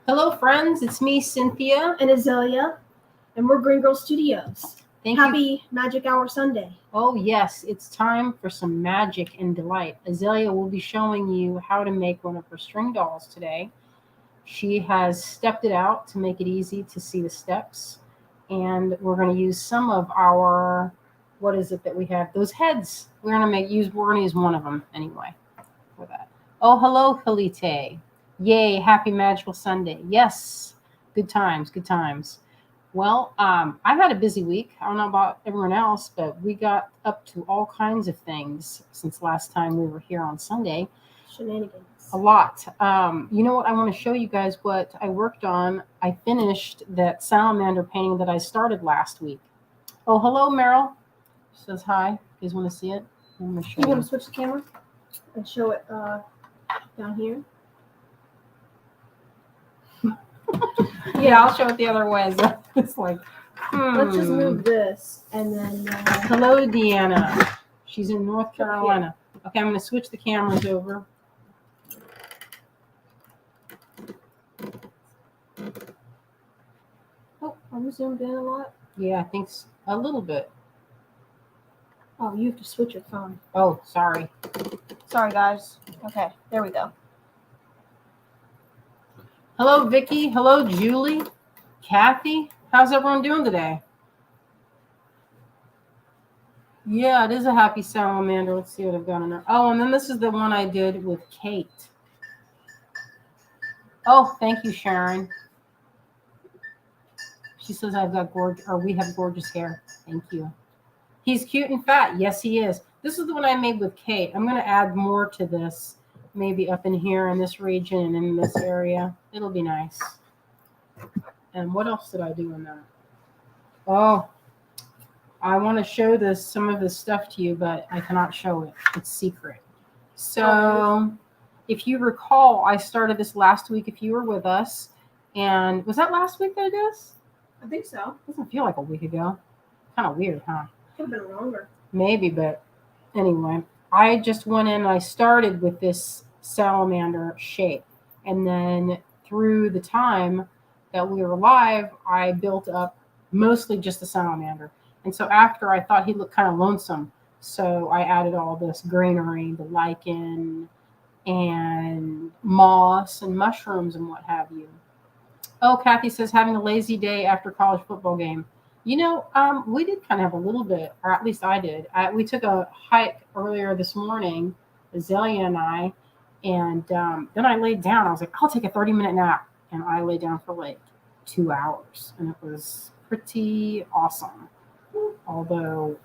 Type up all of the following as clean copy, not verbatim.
Hello, friends. It's me, Cynthia. And Azalea, and we're Greengirlstudios. Thank you. Happy Magic Hour Sunday. Oh, yes, it's time for some magic and delight. Azalea will be showing you how to make one of her string dolls today. She has stepped it out to make it easy to see the steps. And we're going to use some of our, what is it that we have? Those heads. We're going to use one of them anyway for that. Oh, hello, Kalite. Yay, happy magical Sunday. Yes, good times, good times. Well, I've had a busy week. I don't know about everyone else, but we got up to all kinds of things since last time we were here on Sunday. Shenanigans. A lot. You know what? I want to show you guys what I worked on. I finished that salamander painting that I started last week. Oh, hello, Meryl. She says hi. You guys want to see it? I'm going to show You want to switch the camera and show it down here? Yeah, I'll show it the other way. It's like, Let's just move this and then. Hello, Deanna. She's in North Carolina. Okay, I'm going to switch the cameras over. Oh, are we zoomed in a lot? Yeah, I think a little bit. Oh, you have to switch your phone. Oh, sorry. Sorry, guys. Okay, there we go. Hello, Vicky. Hello, Julie. Kathy. How's everyone doing today? Yeah, it is a happy salamander. Let's see what I've got in there. Oh, and then this is the one I did with Kate. Oh, thank you, Sharon. She says we have gorgeous hair. Thank you. He's cute and fat. Yes, he is. This is the one I made with Kate. I'm going to add more to this, maybe up in here in this region and in this area. It'll be nice. And what else did I do in that? Oh, I want to show some of this stuff to you, but I cannot show it. It's secret. So if you recall, I started this last week if you were with us. And was that last week that I did this? I think so. Doesn't feel like a week ago. Kind of weird, huh? Could have been longer. Maybe, but anyway, I just went in and I started with this salamander shape. And then through the time that we were live, I built up mostly just the salamander. And so after I thought he looked kind of lonesome, so I added all this greenery, the lichen, and moss and mushrooms and what have you. Oh, Kathy says having a lazy day after college football game. You know, we did kind of have a little bit, or at least I did. We took a hike earlier this morning, Azalea and I, and then I laid down. I was like, I'll take a 30-minute nap. And I lay down for like 2 hours, and it was pretty awesome. Although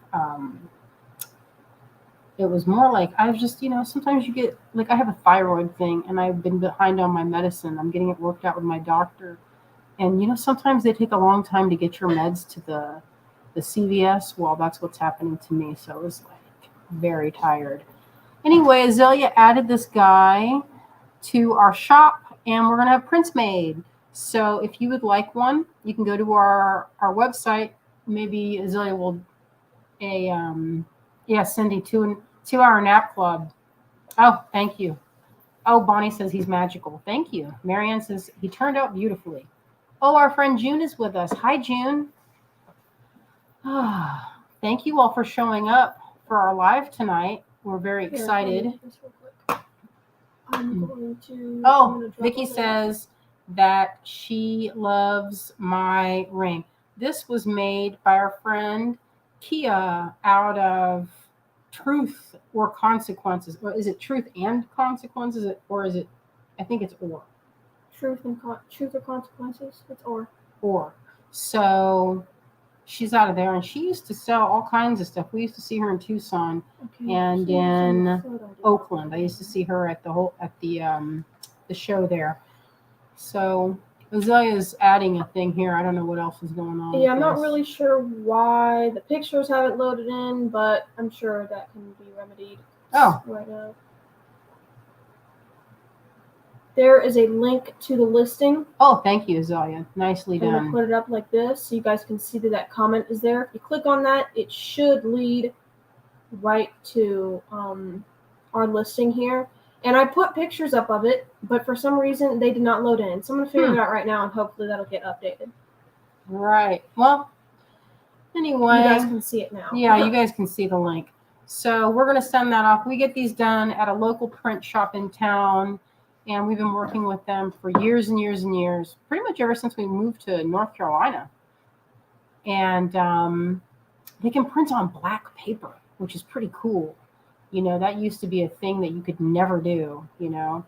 it was more like I was just, sometimes you get, like I have a thyroid thing, and I've been behind on my medicine. I'm getting it worked out with my doctor. And, sometimes they take a long time to get your meds to the CVS. Well, that's what's happening to me. So it was like very tired. Anyway, Azalea added this guy to our shop, and we're going to have prints made. So if you would like one, you can go to our website. Maybe Azalea will Cindy, 2-hour nap club. Oh, thank you. Oh, Bonnie says he's magical. Thank you. Marianne says he turned out beautifully. Oh, our friend June is with us. Hi, June. Thank you all for showing up for our live tonight. We're very excited. Vicky says that she loves my ring. This was made by our friend Kia out of Truth or Consequences. Or is it Truth and Consequences? Or is it, I think it's or. Truth or Consequences? It's or. Or. So she's out of there, and she used to sell all kinds of stuff. We used to see her in Tucson and in Oakland. I used to see her at the show there. So Azalea's adding a thing here. I don't know what else is going on. Yeah, I'm not really sure why the pictures haven't loaded in, but I'm sure that can be remedied. Right now. There is a link to the listing. Oh, thank you, Azalea. Nicely done. I'm going to put it up like this so you guys can see that comment is there. If you click on that, it should lead right to our listing here. And I put pictures up of it, but for some reason they did not load in. So I'm going to figure it out right now, and hopefully that'll get updated. Right. Well, anyway. You guys can see it now. Yeah, you guys can see the link. So we're going to send that off. We get these done at a local print shop in town, and we've been working with them for years and years and years, pretty much ever since we moved to North Carolina. And they can print on black paper, which is pretty cool. You know, that used to be a thing that you could never do, you know.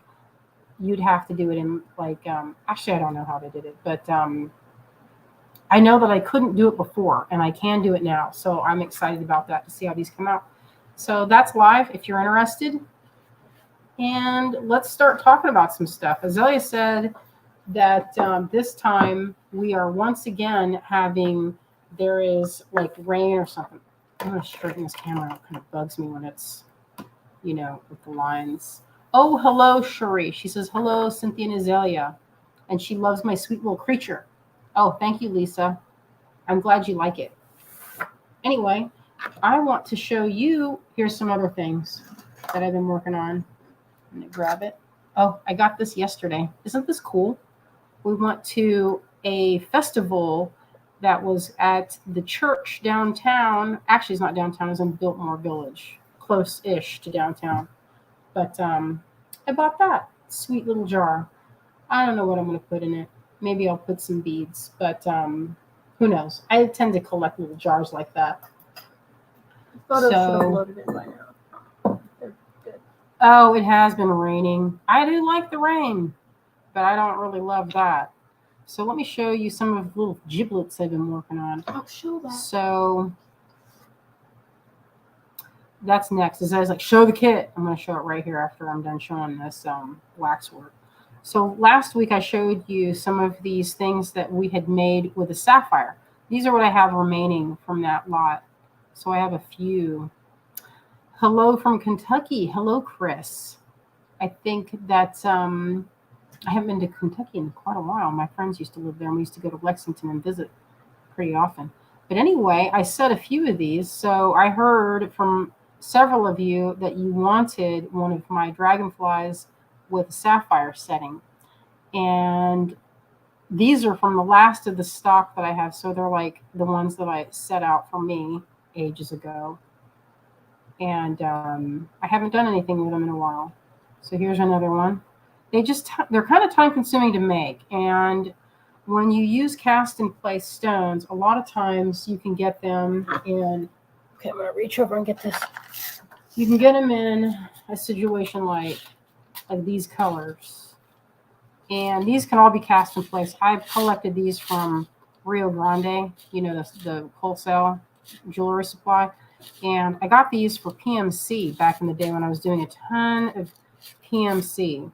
You'd have to do it in like, actually, I don't know how they did it, but I know that I couldn't do it before, and I can do it now. So I'm excited about that to see how these come out. So that's live if you're interested. And let's start talking about some stuff. Azalea said that this time we are once again having, there is like rain or something. I'm going to straighten this camera. It kind of bugs me when it's, you know, with the lines. Oh, hello, Cherie. She says, hello, Cynthia and Azalea. And she loves my sweet little creature. Oh, thank you, Lisa. I'm glad you like it. Anyway, I want to show you, here's some other things that I've been working on. I'm going to grab it. Oh, I got this yesterday. Isn't this cool? We went to a festival that was at the church downtown. Actually, it's not downtown. It was in Biltmore Village, close-ish to downtown. But I bought that sweet little jar. I don't know what I'm going to put in it. Maybe I'll put some beads, but who knows? I tend to collect little jars like that. Photos should have loaded in by now. They're good. Oh, it has been raining. I do like the rain, but I don't really love that. So let me show you some of the little giblets I've been working on. I'll show that. So that's next. As I was like, show the kit. I'm going to show it right here after I'm done showing this waxwork. So last week I showed you some of these things that we had made with a sapphire. These are what I have remaining from that lot. So I have a few. Hello from Kentucky. Hello, Chris. I think that I haven't been to Kentucky in quite a while. My friends used to live there, and we used to go to Lexington and visit pretty often. But anyway, I set a few of these. So I heard from several of you that you wanted one of my dragonflies with a sapphire setting. And these are from the last of the stock that I have. So they're like the ones that I set out for me ages ago. And I haven't done anything with them in a while. So here's another one. They're kind of time consuming to make. And when you use cast in place stones, a lot of times you can get them in, okay, I'm going to reach over and get this. You can get them in a situation like these colors. And these can all be cast in place. I've collected these from Rio Grande, you know, the wholesale jewelry supply. And I got these for PMC back in the day when I was doing a ton of PMC.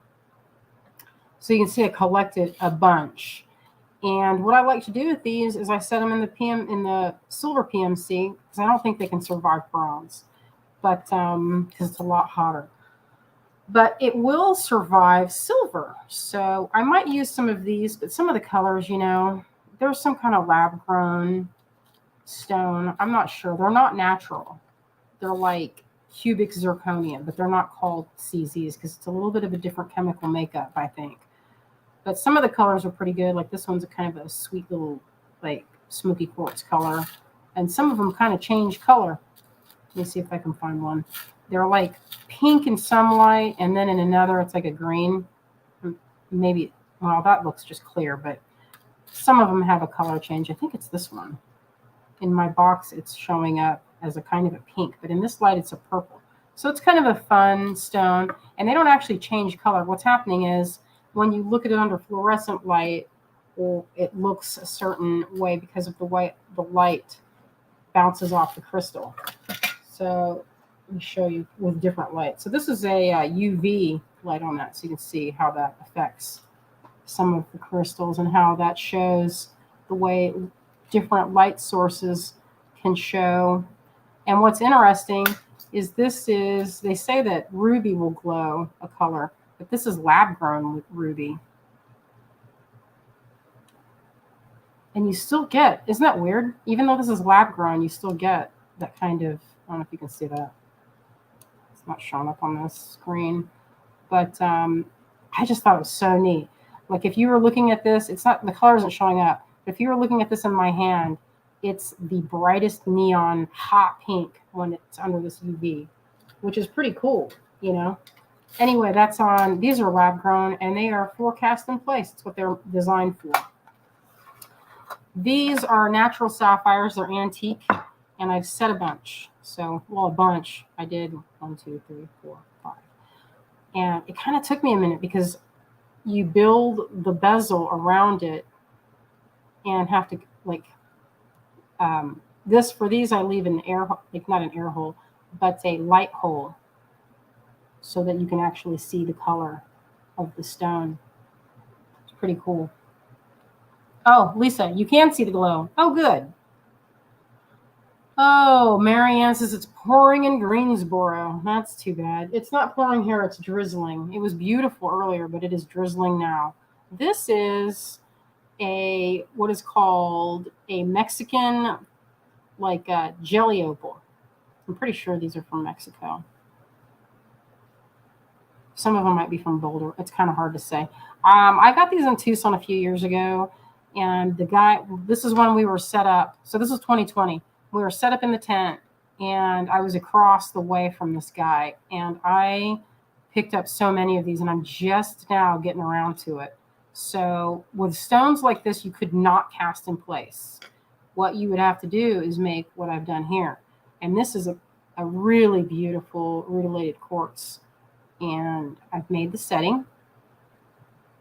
So you can see I collected a bunch. And what I like to do with these is I set them in the silver PMC because I don't think they can survive bronze, but because it's a lot hotter. But it will survive silver. So I might use some of these, but some of the colors, you know, there's some kind of lab-grown stone. I'm not sure. They're not natural. They're like cubic zirconia, but they're not called CZs because it's a little bit of a different chemical makeup, I think. But some of the colors are pretty good. Like this one's a kind of a sweet little, like, smoky quartz color. And some of them kind of change color. Let me see if I can find one. They're like pink in some light, and then in another, it's like a green. Maybe, well, that looks just clear, but some of them have a color change. I think it's this one. In my box, it's showing up as a kind of a pink, but in this light, it's a purple. So it's kind of a fun stone, and they don't actually change color. What's happening is when you look at it under fluorescent light, it looks a certain way because of the way the light bounces off the crystal. So let me show you with different light. So this is a UV light on that, so you can see how that affects some of the crystals and how that shows the way different light sources can show. And what's interesting is they say that ruby will glow a color, but this is lab-grown ruby. And you still get, isn't that weird? Even though this is lab-grown, you still get that kind of, I don't know if you can see that. It's not showing up on this screen. But I just thought it was so neat. Like if you were looking at this, it's not the color isn't showing up. But if you were looking at this in my hand, it's the brightest neon hot pink when it's under this UV, which is pretty cool, you know. Anyway, that's on. These are lab grown and they are forecast in place. It's what they're designed for. These are natural sapphires. They're antique, and I've set a bunch. So, well, a bunch. I did 1, 2, 3, 4, 5, and it kind of took me a minute because you build the bezel around it and have to like this for these. I leave an air like not an air hole, but a light hole so that you can actually see the color of the stone. It's pretty cool. Oh, Lisa, you can see the glow. Oh, good. Oh, Marianne says it's pouring in Greensboro. That's too bad. It's not pouring here, it's drizzling. It was beautiful earlier, but it is drizzling now. This is what is called a Mexican, like jelly opal. I'm pretty sure these are from Mexico. Some of them might be from Boulder. It's kind of hard to say. I got these in Tucson a few years ago, and the guy, this is when we were set up. So this was 2020. We were set up in the tent, and I was across the way from this guy, and I picked up so many of these, and I'm just now getting around to it. So with stones like this, you could not cast in place. What you would have to do is make what I've done here. And this is a really beautiful rutilated quartz. And I've made the setting.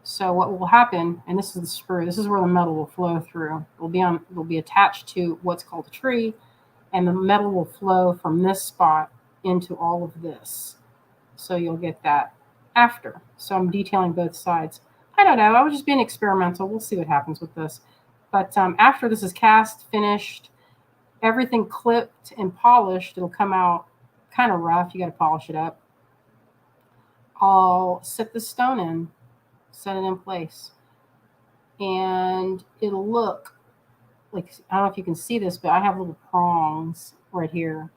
So what will happen, and this is the sprue, this is where the metal will flow through. It'll be attached to what's called a tree, and the metal will flow from this spot into all of this. So you'll get that after. So I'm detailing both sides. I don't know. I was just being experimental. We'll see what happens with this. But after this is cast, finished, everything clipped and polished, it'll come out kind of rough. You got to polish it up. I'll set the stone in, set it in place, and it'll look like, I don't know if you can see this, but I have little prongs right here,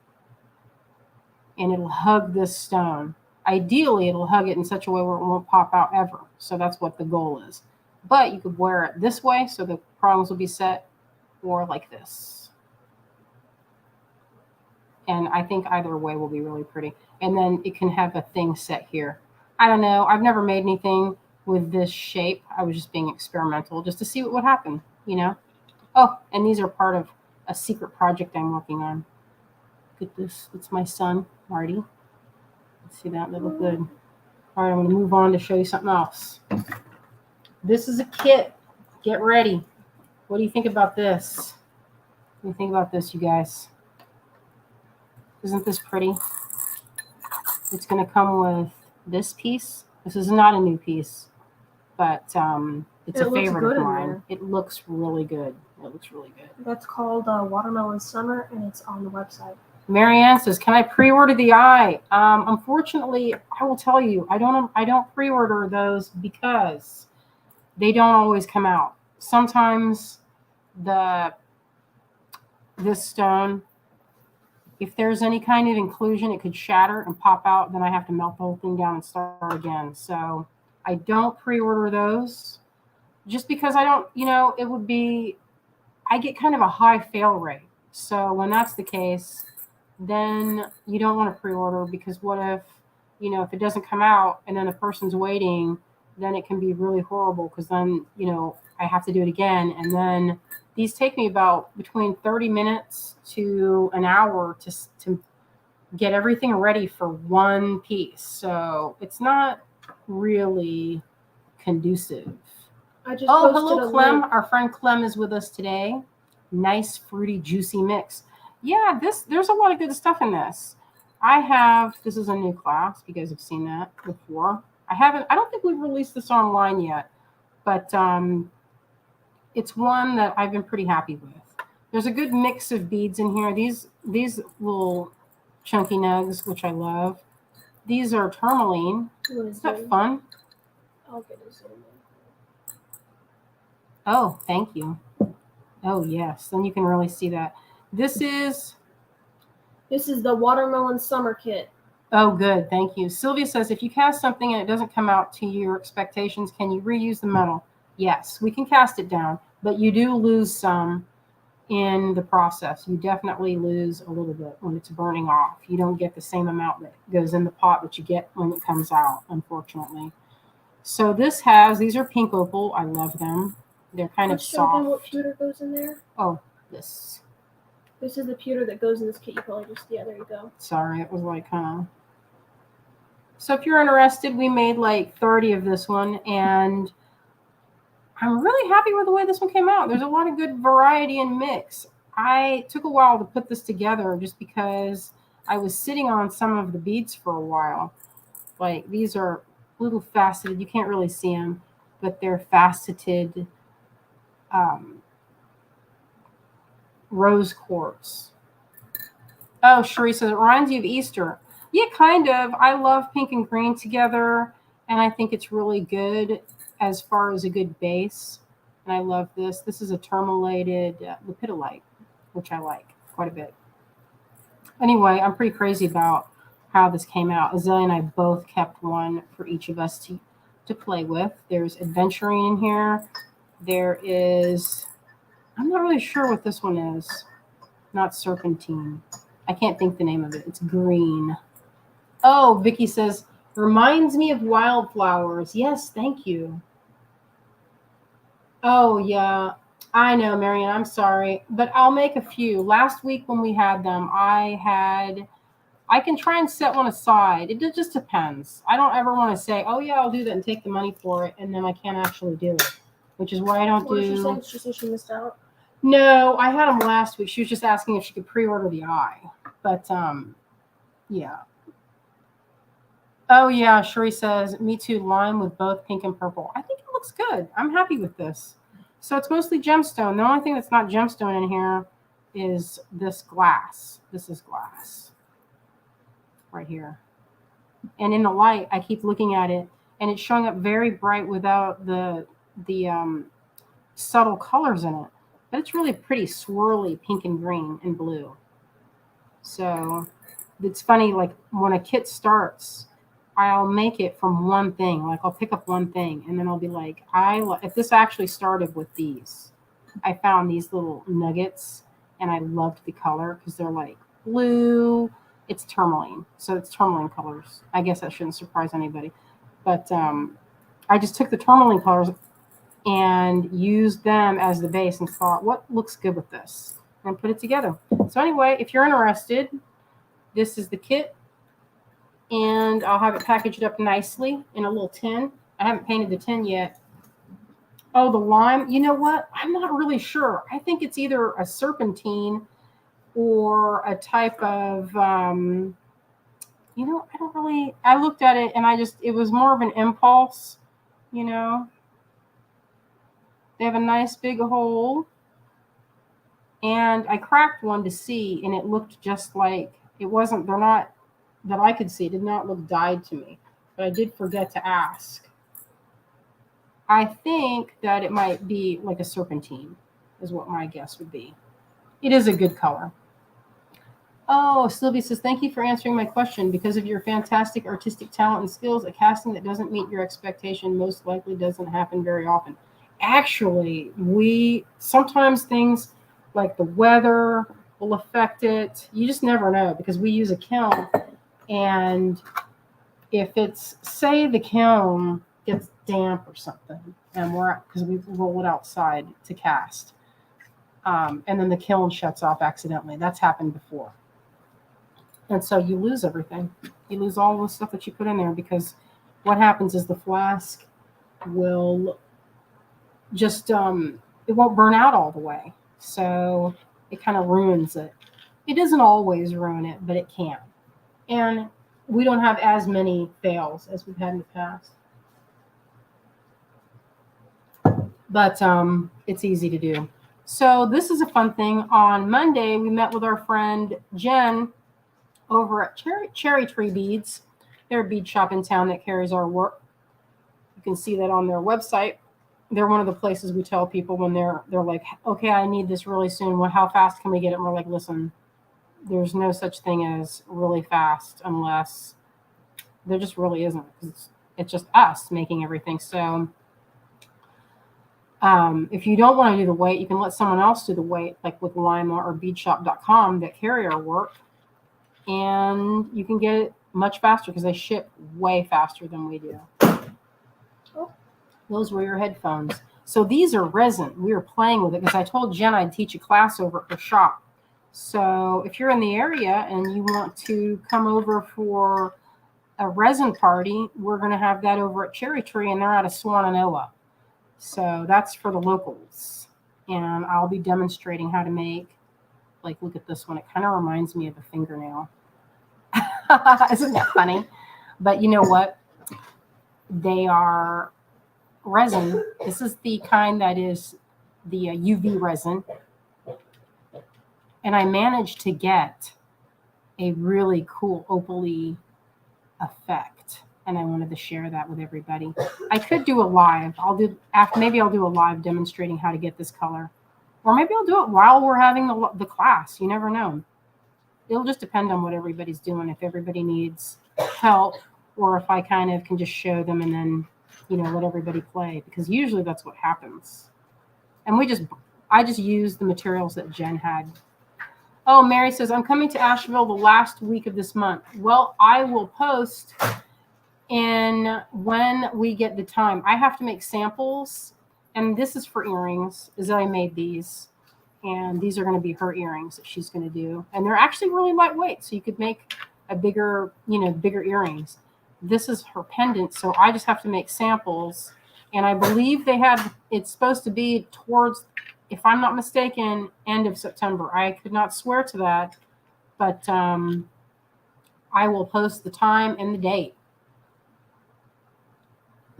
and it'll hug this stone. Ideally, it'll hug it in such a way where it won't pop out ever. So that's what the goal is. But you could wear it this way, so the prongs will be set, or like this. And I think either way will be really pretty. And then it can have a thing set here. I don't know. I've never made anything with this shape. I was just being experimental just to see what would happen, you know? Oh, and these are part of a secret project I'm working on. Look at this. It's my son, Marty. Let's see that. That look good. All right, I'm going to move on to show you something else. This is a kit. Get ready. What do you think about this? What do you think about this, you guys? Isn't this pretty? It's going to come with this piece. This is not a new piece, but it's a favorite of mine. It looks really good. It looks really good. That's called Watermelon Summer, and it's on the website. Marianne says, "Can I pre-order the eye?" Unfortunately, I will tell you, I don't pre-order those because they don't always come out. Sometimes this stone, if there's any kind of inclusion, it could shatter and pop out. Then I have to melt the whole thing down and start again. So I don't pre-order those just because I don't, it would be, I get kind of a high fail rate. So when that's the case, then you don't want to pre-order because what if, if it doesn't come out and then the person's waiting, then it can be really horrible because then, I have to do it again. And then these take me about between 30 minutes to an hour to get everything ready for one piece. So it's not really conducive. Hello, Clem. Our friend Clem is with us today. Nice, fruity, juicy mix. Yeah, there's a lot of good stuff in this. This is a new class. You guys have seen that before. I don't think we've released this online yet, but it's one that I've been pretty happy with. There's a good mix of beads in here. These little chunky nugs, which I love. These are tourmaline. Is that fun? I'll get a zoom in. Oh, thank you. Oh, yes. Then you can really see that. This is the Watermelon Summer Kit. Oh, good. Thank you. Sylvia says, if you cast something and it doesn't come out to your expectations, can you reuse the metal? Yes, we can cast it down, but you do lose some in the process. You definitely lose a little bit when it's burning off. You don't get the same amount that goes in the pot that you get when it comes out, unfortunately. So these are pink opal. I love them. They're kind of Let's show again what soft. pewter goes in there. Oh, this. This is the pewter that goes in this kit. You probably just, yeah, there you go. Sorry, it was like kind of. So if you're interested, we made like 30 of this one, and I'm really happy with the way this one came out. There's a lot of good variety and mix. I took a while to put this together just because I was sitting on some of the beads for a while. Like these are little faceted, you can't really see them, but they're faceted um, rose quartz. Oh, Sheree says it reminds you of Easter. Yeah, kind of. I love pink and green together, and I think it's really good as far as a good base. And I love this. This is a tourmalated lepidolite, which I like quite a bit. Anyway, I'm pretty crazy about how this came out. Azalea and I both kept one for each of us to play with. There's adventuring in here. There is, I'm not really sure what this one is. Not serpentine. I can't think the name of it. It's green. Oh, Vicky says, reminds me of wildflowers. Yes, thank you. Oh, yeah. I know, Marian. I'm sorry. But I'll make a few. Last week when we had them, I can try and set one aside. It just depends. I don't ever want to say, oh, yeah, I'll do that and take the money for it, and then I can't actually do it, which is why I don't What do. did she say? She said she missed out. No, I had them last week. She was just asking if she could pre-order the eye. But, yeah. Oh, yeah, Sheree says, me too, lime with both pink and purple. I think it looks good. I'm happy with this. So it's mostly gemstone. The only thing that's not gemstone in here is this glass. This is glass right here. And in the light, I keep looking at it, and it's showing up very bright without the subtle colors in it. But it's really pretty swirly pink and green and blue. So it's funny, like when a kit starts, I'll make it from one thing. Like I'll pick up one thing, and then I'll be like, if this actually started with these, I found these little nuggets, and I loved the color because they're like blue. It's tourmaline, so it's tourmaline colors. I guess that shouldn't surprise anybody, but I just took the tourmaline colors and used them as the base and thought, what looks good with this, and put it together. So anyway, if you're interested, this is the kit, and I'll have it packaged up nicely in a little tin. I haven't painted the tin yet. Oh, the lime. You know what? I'm not really sure. I think it's either a serpentine or a type of, I don't really, I looked at it and it was more of an impulse, you know. They have a nice big hole. And I cracked one to see, and it looked just like, they're not, that I could see, it did not look dyed to me. But I did forget to ask. I think that it might be like a serpentine, is what my guess would be. It is a good color. Oh, Sylvie says, thank you for answering my question. Because of your fantastic artistic talent and skills, a casting that doesn't meet your expectation most likely doesn't happen very often. Actually, sometimes things like the weather will affect it. You just never know because we use a kiln, and if it's, say the kiln gets damp or something, and because we roll it outside to cast, and then the kiln shuts off accidentally. That's happened before. And so you lose everything. You lose all the stuff that you put in there because what happens is the flask will just, it won't burn out all the way. So it kind of ruins it. It doesn't always ruin it, but it can. And we don't have as many fails as we've had in the past. But it's easy to do. So this is a fun thing. On Monday, we met with our friend Jen over at Cherry Tree Beads. They're a bead shop in town that carries our work. You can see that on their website. They're one of the places we tell people when they're like, okay, I need this really soon. Well, how fast can we get it? And we're like, listen, there's no such thing as really fast unless There just really isn't. It's just us making everything. So if you don't want to do the weight, you can let someone else do the weight, like with Lima or beadshop.com that carry our work, and you can get it much faster because they ship way faster than we do. Oh. Those were your headphones. So these are resin. We were playing with it because I told Jen I'd teach a class over at her shop. So if you're in the area and you want to come over for a resin party, we're going to have that over at Cherry Tree, and they're out of Swananoa. So that's for the locals. And I'll be demonstrating how to make, like, look at this one. It kind of reminds me of a fingernail. Isn't that funny? But you know what? They are resin. This is the kind that is the UV resin. And I managed to get a really cool opaly effect. And I wanted to share that with everybody. I could do a live. Maybe I'll do a live demonstrating how to get this color. Or maybe I'll do it while we're having the class. You never know. It'll just depend on what everybody's doing. If everybody needs help, or if I kind of can just show them and then, let everybody play. Because usually that's what happens. And I just used the materials that Jen had. Oh, Mary says, I'm coming to Asheville the last week of this month. Well, I will post in when we get the time. I have to make samples, and this is for earrings. I made these, and these are going to be her earrings that she's going to do. And they're actually really lightweight, so you could make a bigger earrings. This is her pendant, so I just have to make samples. And I believe it's supposed to be towards, if I'm not mistaken, end of September. I could not swear to that, but I will post the time and the date.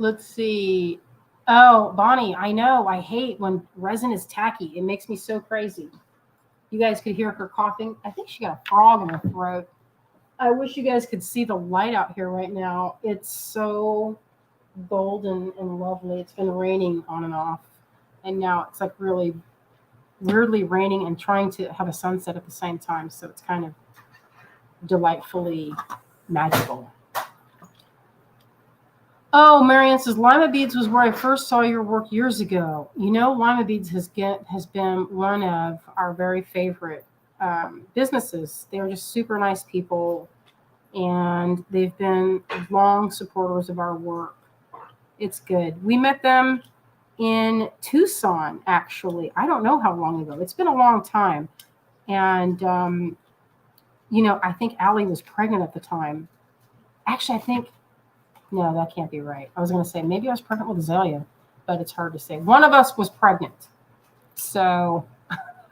Let's see. Oh, Bonnie, I know. I hate when resin is tacky. It makes me so crazy. You guys could hear her coughing. I think she got a frog in her throat. I wish you guys could see the light out here right now. It's so golden and lovely. It's been raining on and off. And now it's like really weirdly raining and trying to have a sunset at the same time. So it's kind of delightfully magical. Oh, Marianne says, Lima Beads was where I first saw your work years ago. Lima Beads has been one of our very favorite businesses. They're just super nice people, and they've been long supporters of our work. It's good. We met them in Tucson, actually. I don't know how long ago. It's been a long time. And, I think Allie was pregnant at the time. Actually, no, that can't be right. I was going to say, maybe I was pregnant with Azalea, but it's hard to say. One of us was pregnant. So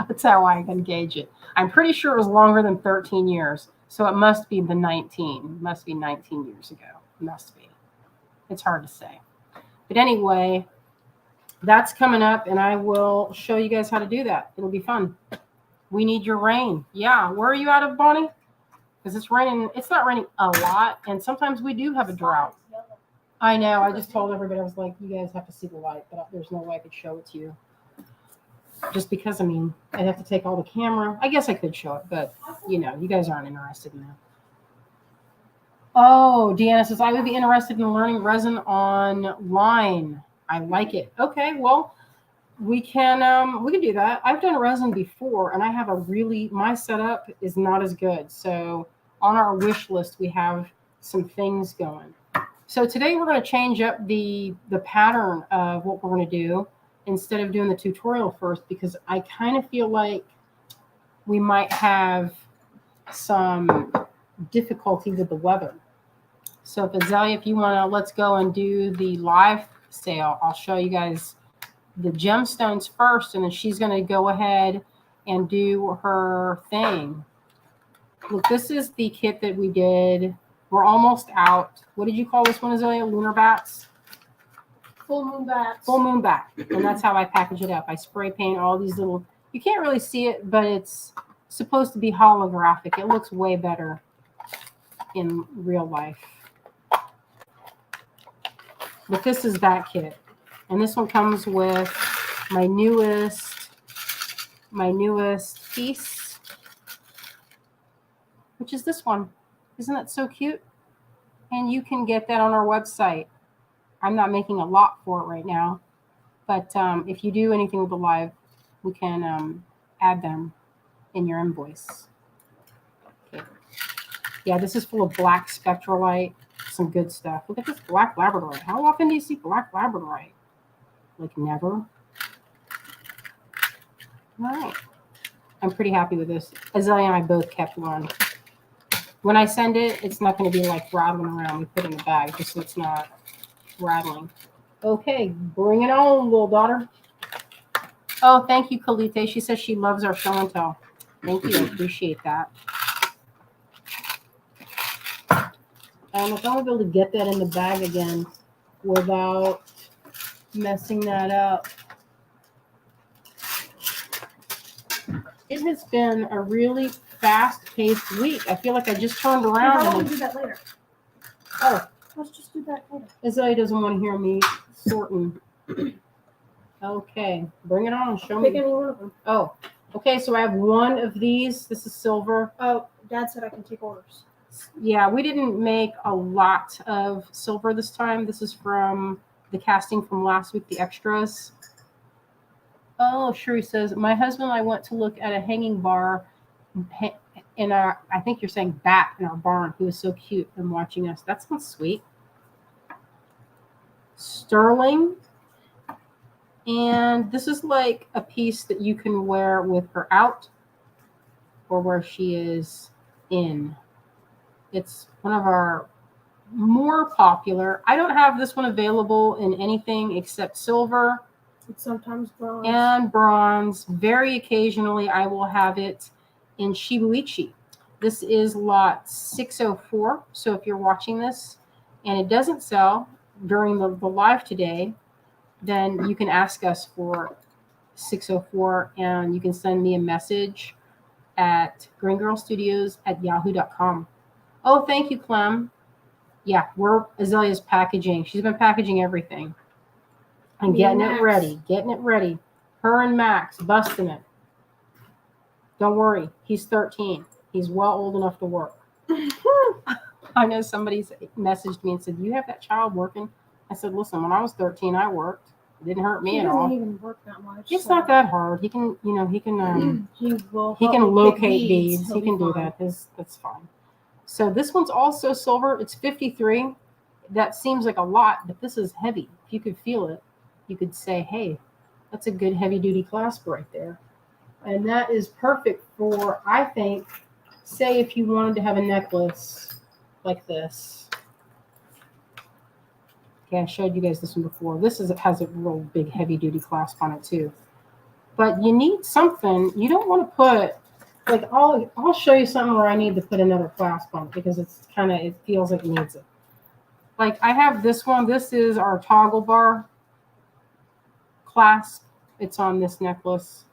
that's how I can gauge it. I'm pretty sure it was longer than 13 years. So it must be 19 years ago. It must be. It's hard to say. But anyway, that's coming up, and I will show you guys how to do that. It'll be fun. We need your rain. Yeah. Where are you out of, Bonnie? Because it's raining. It's not raining a lot, and sometimes we do have a drought. I know. I just told everybody, I was like, you guys have to see the light, but there's no way I could show it to you. Just because, I'd have to take all the camera. I guess I could show it, but, you guys aren't interested in that. Oh, Deanna says, I would be interested in learning resin online. I like it. Okay, well, we can do that. I've done resin before, and I have my setup is not as good. So on our wish list, we have some things going. So today we're going to change up the pattern of what we're going to do instead of doing the tutorial first, because I kind of feel like we might have some difficulty with the weather. So if Azalea, if you want to, let's go and do the live sale. I'll show you guys the gemstones first, and then she's going to go ahead and do her thing. Look, this is the kit that we did. We're almost out. What did you call this one, Azalea? Lunar bats? Full moon bats. Full moon bat. And that's how I package it up. I spray paint all these little, you can't really see it, but it's supposed to be holographic. It looks way better in real life. But this is that kit. And this one comes with my newest piece, which is this one. Isn't that so cute? And you can get that on our website. I'm not making a lot for it right now, but if you do anything with the live, we can add them in your invoice. Okay. Yeah, this is full of black spectralite, some good stuff. Look at this black labradorite. How often do you see black labradorite? Like never. All right. I'm pretty happy with this. Azalea and I both kept one. When I send it, it's not going to be like rattling around. We put it in the bag just so it's not rattling. Okay, bring it on, little daughter. Oh, thank you, Kalite. She says she loves our show and tell. Thank you. I appreciate that. I don't know if I'm going to be able to get that in the bag again without messing that up. It has been a really fast-paced week. I feel like I just turned around. How about we do that later? Oh, let's just do that later. Azalea doesn't want to hear me sorting. Okay, bring it on. Show me. Pick any one of them. Oh, okay. So I have one of these. This is silver. Oh, Dad said I can take orders. Yeah, we didn't make a lot of silver this time. This is from the casting from last week, the extras. Oh, Shuri says, my husband and I went to look at a hanging bar in our, I think you're saying bat in our barn. He was so cute and watching us. That sounds sweet. Sterling. And this is like a piece that you can wear with her out or where she is in. It's one of our more popular. I don't have this one available in anything except silver. It's sometimes bronze. And bronze. Very occasionally, I will have it in Shibuichi. This is lot 604. So if you're watching this and it doesn't sell during the live today, then you can ask us for 604 and you can send me a message at Greengirlstudios@yahoo.com. Oh, thank you, Clem. Yeah, Azalea's packaging. She's been packaging everything. And getting it ready. Her and Max busting it. Don't worry, he's 13. He's well old enough to work. I know somebody's messaged me and said, "You have that child working?" I said, "Listen, when I was 13, I worked. It didn't hurt me at all. He doesn't even work that much. It's not that hard. He can, he can locate beads. He can do that. That's fine." So this one's also silver. It's 53. That seems like a lot, but this is heavy. If you could feel it, you could say, hey, that's a good heavy duty clasp right there. And that is perfect for, I think, say if you wanted to have a necklace like this. Okay, I showed you guys this one before. This has a real big heavy duty clasp on it too. But you need something. You don't want to put, like, I'll show you something where I need to put another clasp on it because it feels like it needs it. Like I have this one. This is our toggle bar clasp. It's on this necklace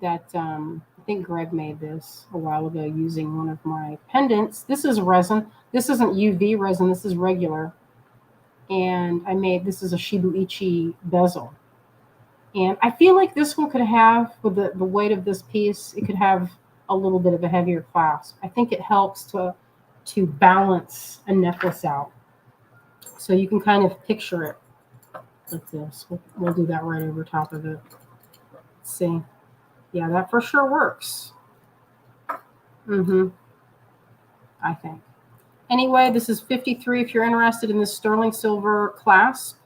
that I think Greg made this a while ago using one of my pendants. This is resin. This isn't UV resin. This is regular. And this is a Shibuichi bezel. And I feel like this one could have, with the weight of this piece, it could have a little bit of a heavier clasp. I think it helps to balance a necklace out. So you can kind of picture it like this. We'll do that right over top of it. Let's see. Yeah, that for sure works. I think. Anyway, this is 53 if you're interested in this sterling silver clasp.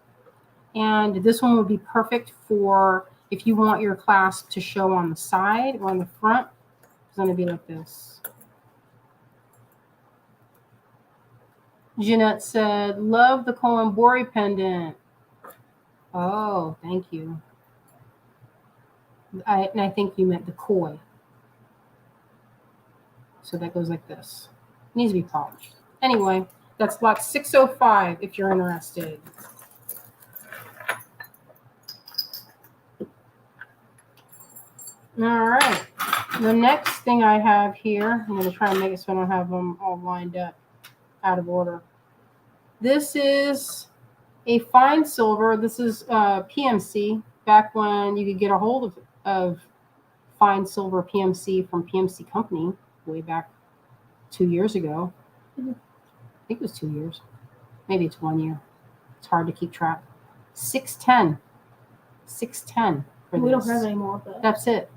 And this one would be perfect for if you want your clasp to show on the side or on the front. It's going to be like this. Jeanette said, love the Koembori pendant. Oh, thank you. And I think you meant the koi. So that goes like this. It needs to be polished. Anyway, that's lot 605 if you're interested. All right. The next thing I have here, I'm going to try and make it so I don't have them all lined up out of order. This is a fine silver. This is PMC, back when you could get a hold of fine silver PMC from PMC Company way back 2 years ago. I think it was 2 years. Maybe it's 1 year. It's hard to keep track. 610. 610 for this. We don't have any more of that. That's it.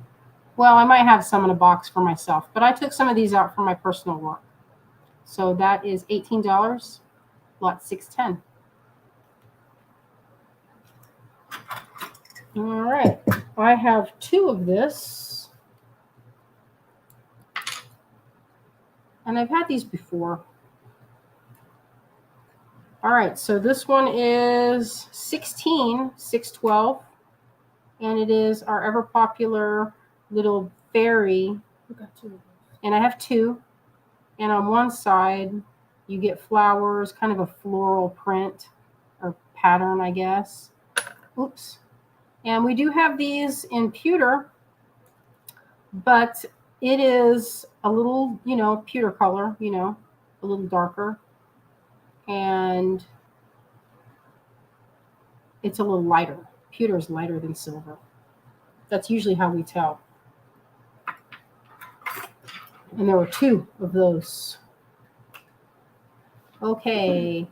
Well, I might have some in a box for myself, but I took some of these out for my personal work. So that is $18, lot 610. All right, I have 2 of this. And I've had these before. All right, so this one is 612, and it is our ever popular little fairy. We got 2 of those. And I have 2. And on one side, you get flowers, kind of a floral print or pattern, I guess. Oops. And we do have these in pewter, but it is a little, pewter color, a little darker. And it's a little lighter. Pewter is lighter than silver. That's usually how we tell. And there were 2 of those. Okay.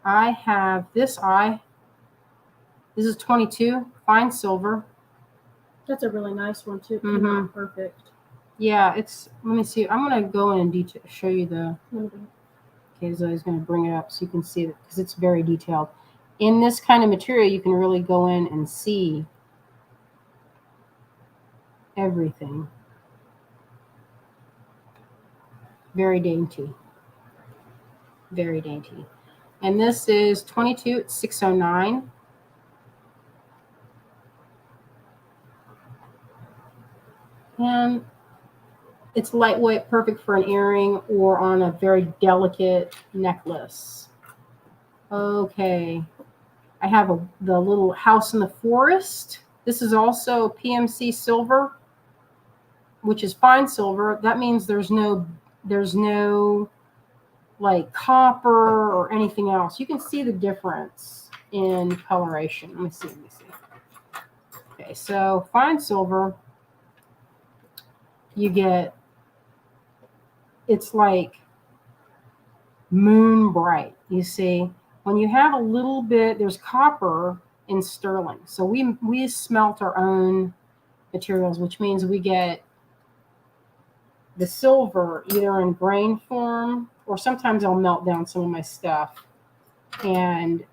I have this eye. This is 22, fine silver. That's a really nice one too. Mm-hmm. Perfect. Yeah, it's. Let me see. I'm gonna go in and detail, show you the. Okay, so I was gonna bring it up so you can see it because it's very detailed. In this kind of material, you can really go in and see everything. Very dainty. Very dainty. And this is 22, it's 609. And it's lightweight, perfect for an earring or on a very delicate necklace. Okay. I have the little house in the forest. This is also PMC silver, which is fine silver. That means there's no like copper or anything else. You can see the difference in coloration. Let me see. Okay, so fine silver, you get, it's like moon bright. You see, when you have a little bit, there's copper in sterling. So we smelt our own materials, which means we get the silver either in grain form, or sometimes I'll melt down some of my stuff, and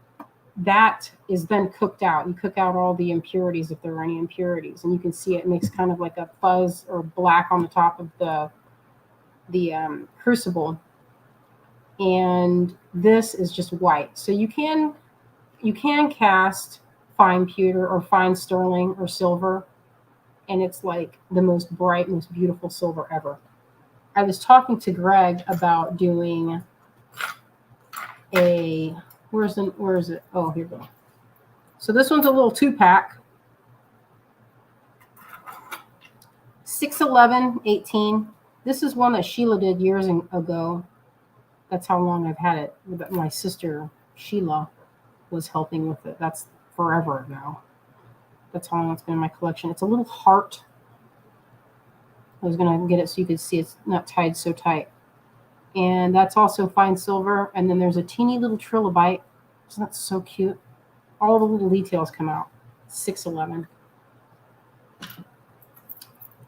that is then cooked out. You cook out all the impurities if there are any impurities, and you can see it makes kind of like a fuzz or black on the top of the crucible. And this is just white. So you can cast fine pewter or fine sterling or silver, and it's like the most bright, most beautiful silver ever. I was talking to Greg about doing a, where is it? Oh, here we go. So this one's a little 2-pack. 611.18. This is one that Sheila did years ago. That's how long I've had it. My sister Sheila was helping with it. That's forever ago. That's how long it's been in my collection. It's a little heart. I was going to get it so you could see it's not tied so tight. And that's also fine silver. And then there's a teeny little trilobite. Isn't that so cute? All the little details come out. 611.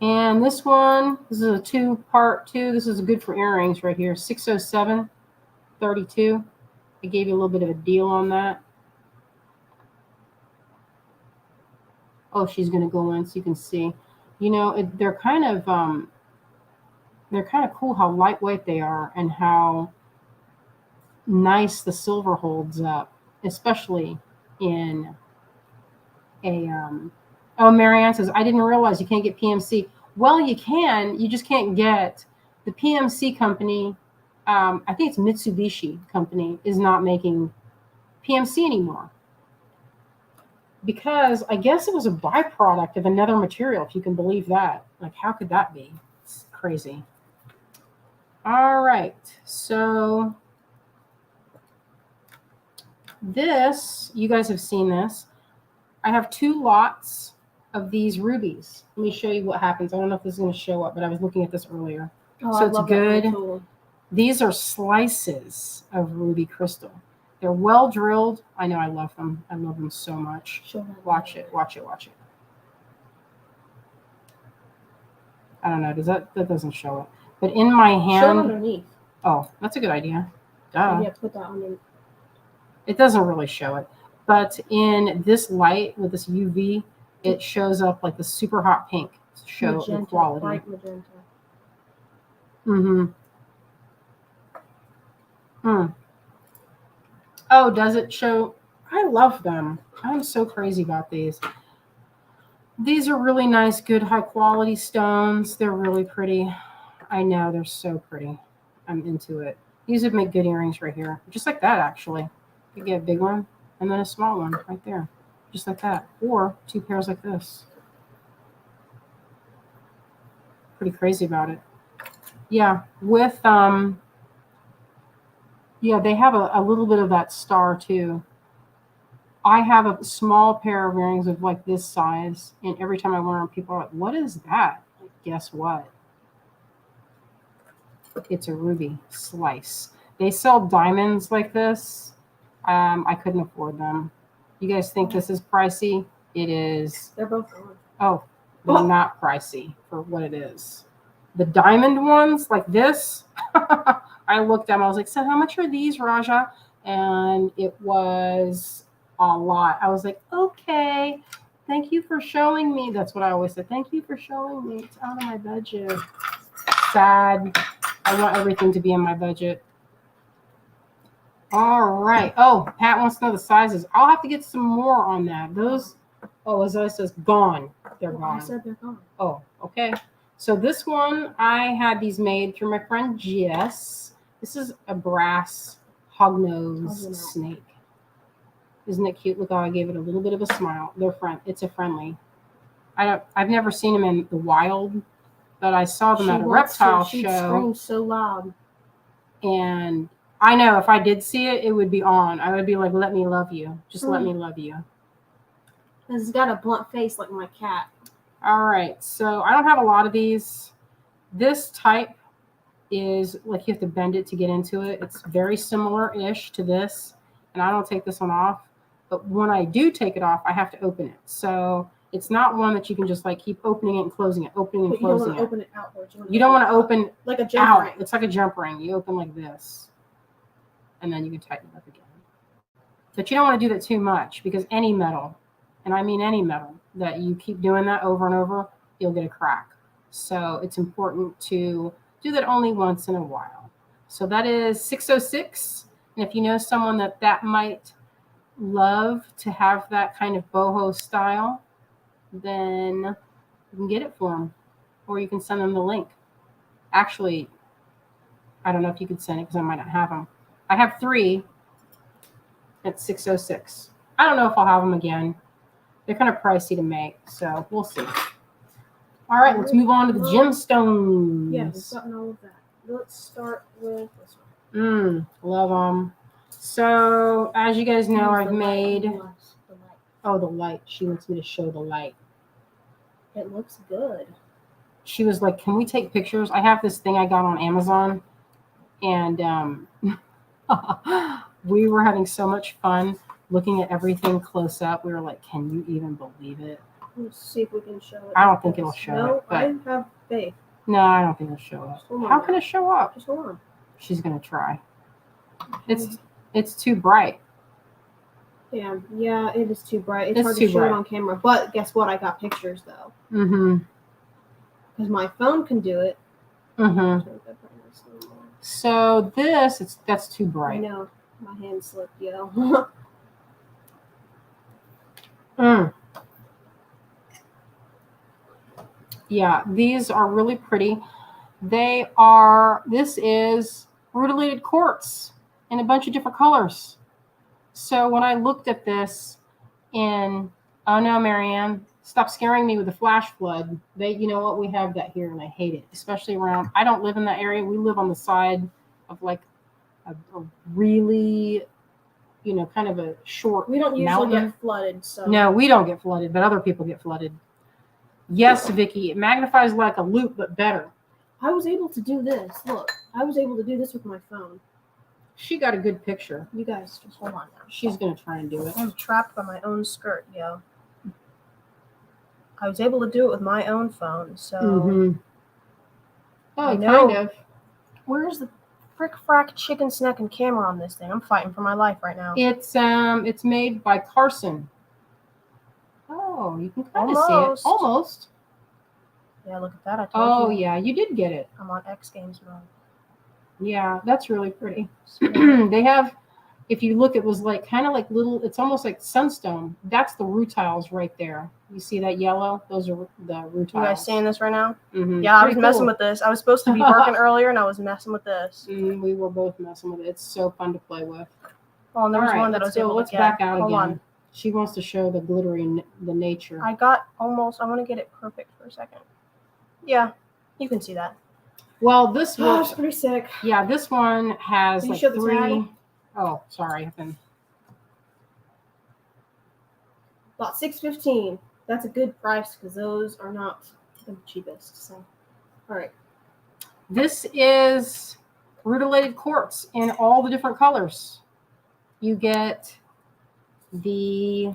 And this one, this is a 2-part too. This is good for earrings right here. 607.32. I gave you a little bit of a deal on that. Oh, she's going to go in so you can see. They're kind of cool how lightweight they are and how nice the silver holds up, especially in a oh, Marianne says, I didn't realize you can't get PMC. Well, you can. You just can't get the PMC company. I think it's Mitsubishi company is not making PMC anymore, because I guess it was a byproduct of another material, if you can believe that. Like, how could that be? It's crazy. All right. So this, you guys have seen this. I have 2 lots of these rubies. Let me show you what happens. I don't know if this is going to show up, but I was looking at this earlier. Oh, so I it's love good. that tool. These are slices of ruby crystal. They're well drilled. I know, I love them. I love them so much. Show that Watch video. it, watch it, watch it. I don't know. That doesn't show it? But in my Show hand. underneath. Oh, that's a good idea. You have to put that underneath. It doesn't really show it, but in this light with this UV, it shows up like the super hot pink. Show Magenta, the quality. bright magenta. Mm-hmm. Hmm. Oh, does it show? I love them. I'm so crazy about these. These are really nice, good, high quality stones. They're really pretty. I know, they're so pretty. I'm into it. These would make good earrings right here. Just like that, actually. You get a big one and then a small one right there. Just like that. Or 2 pairs like this. Pretty crazy about it. Yeah, with yeah, they have a little bit of that star too. I have a small pair of earrings of like this size, and every time I wear them, people are like, "What is that?" Like, guess what? It's a ruby slice. They sell diamonds like this. I couldn't afford them. You guys think this is pricey? It is. They're both on. Oh, they're not pricey for what it is. The diamond ones like this, I looked at them. I was like, "So how much are these, Raja?" And it was a lot. I was like, "Okay, thank you for showing me." That's what I always said. Thank you for showing me. It's out of my budget. Sad. I want everything to be in my budget. All right. Oh, Pat wants to know the sizes. I'll have to get some more on that. Those, oh, as I says, gone. They're Well, gone. I said they're gone. Oh, okay. So this one, I had these made through my friend Jess. This is a brass hognose snake. Isn't it cute? Look how I gave it a little bit of a smile. It's a friendly. I've never seen them in the wild, but I saw them at a reptile show. She screams so loud. And I know if I did see it, it would be on. I would be like, "Let me love you. Just let me love you." It's got a blunt face like my cat. All right. So I don't have a lot of these. This type is like you have to bend it to get into it. It's very similar-ish to this. And I don't take this one off. But when I do take it off, I have to open it. So it's not one that you can just like keep opening it and closing it, opening and closing it. You don't want to open it outwards. You don't want to open like a jump ring. It's like a jump ring. You open like this. And then you can tighten it up again. But you don't want to do that too much because any metal, and I mean any metal, that you keep doing that over and over, you'll get a crack. So it's important to do that only once in a while. So that is 606. And if you know someone that might love to have that kind of boho style, then you can get it for them. Or you can send them the link. Actually, I don't know if you could send it because I might not have them. I have 3 at 606. I don't know if I'll have them again. They're kind of pricey to make, so we'll see. All right, let's move on to the gemstones. Yeah, we've gotten all of that. Let's start with this one. Love them. So, as you guys know, I've made... The light. Oh, the light. She wants me to show the light. It looks good. She was like, "Can we take pictures?" I have this thing I got on Amazon, and we were having so much fun looking at everything close up. We were like, "Can you even believe it?" Let's see if we can show it. I don't think it'll show it. but I have faith. No, I don't think it'll show up. How can it show up? Just hold on. She's gonna try. It's too bright. Yeah, it is too bright. It's hard too to show bright it on camera. But guess what? I got pictures though. Because my phone can do it. So that's too bright. I know. My hand slipped, yo. Yeah, these are really pretty. This is rutilated quartz in a bunch of different colors. So when I looked at this oh no, Marianne, stop scaring me with the flash flood. You know what? We have that here and I hate it, especially around, I don't live in that area. We live on the side of like a really, kind of a short We don't usually mountain. get flooded, so. No, we don't get flooded, but other people get flooded. Yes, Vicky, it magnifies like a loupe, but better. I was able to do this. Look, I was able to do this with my phone. She got a good picture. You guys just hold on now. She's going to try and do it. I'm trapped by my own skirt, yo. I was able to do it with my own phone, so... Mm-hmm. Oh, know. kind of. Where's the frick-frack chicken snack and camera on this thing? I'm fighting for my life right now. It's made by Carson. Oh, you can kind of see it. Almost. Yeah, look at that. I told you. Oh, yeah, you did get it. I'm on X Games mode. Yeah, that's really pretty. They have, if you look, it was like kind of like little, it's almost like sunstone. That's the rutiles right there. You see that yellow? Those are the rutiles. You guys seeing this right now? Mm-hmm. Yeah, I was messing with this. I was supposed to be working earlier, and I was messing with this. We were both messing with it. It's so fun to play with. Oh, and there was one that I was able to get. Let's back out Hold again. on. She wants to show the glittery, the nature. I got almost, I want to get it perfect for a second. Yeah, you can see that. Well, this one. It's pretty sick. Yeah, this one has like show the 3. tag? Oh, sorry. About $6.15. That's a good price because those are not the cheapest. So, all right. This is rutilated quartz in all the different colors. You get the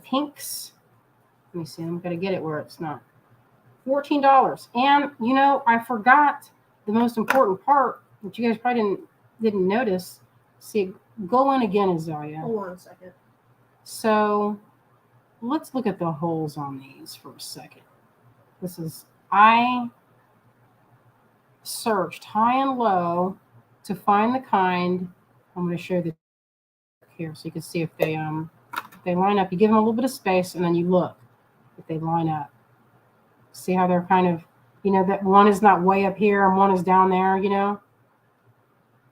pinks. Let me see. I'm gonna get it where it's not. $14. And you know, I forgot the most important part, which you guys probably didn't notice. See, go in again, Azalea. Hold on a second. So let's look at the holes on these for a second. I searched high and low to find the kind. I'm going to show you here so you can see if they line up. You give them a little bit of space and then you look if they line up. See how they're kind of, you know, that one is not way up here and one is down there, you know.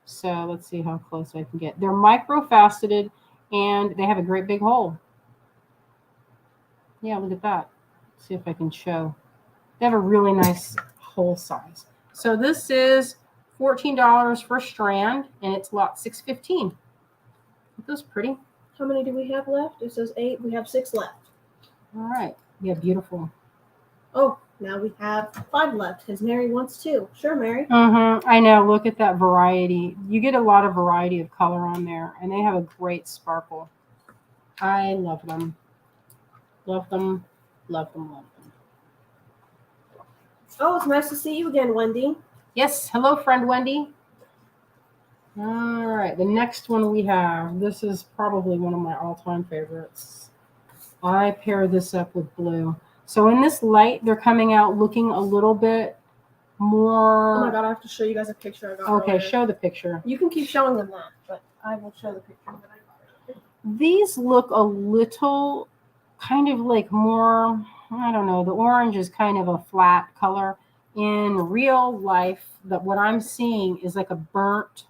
So let's see how close I can get. They're micro-faceted and they have a great big hole. Yeah, look at that. Let's see if I can show. They have a really nice hole size. So this is $14 for a strand, and it's lot 615. Aren't those pretty? How many do we have left? It says 8. We have 6 left. All right. Yeah, beautiful. Oh, now we have 5 left because Mary wants 2. Sure, Mary. I know. Look at that variety. You get a lot of variety of color on there, and they have a great sparkle. I love them. Love them. Love them. Love them. Oh, it's nice to see you again, Wendy. Yes. Hello, friend Wendy. All right. The next one we have, this is probably one of my all-time favorites. I pair this up with blue. So in this light, they're coming out looking a little bit more. Oh my God, I have to show you guys a picture I got. Okay, earlier. Show the picture. You can keep showing them that, but I will show the picture that I got. These look a little kind of like more, I don't know, the orange is kind of a flat color. In real life, what I'm seeing is like a burnt.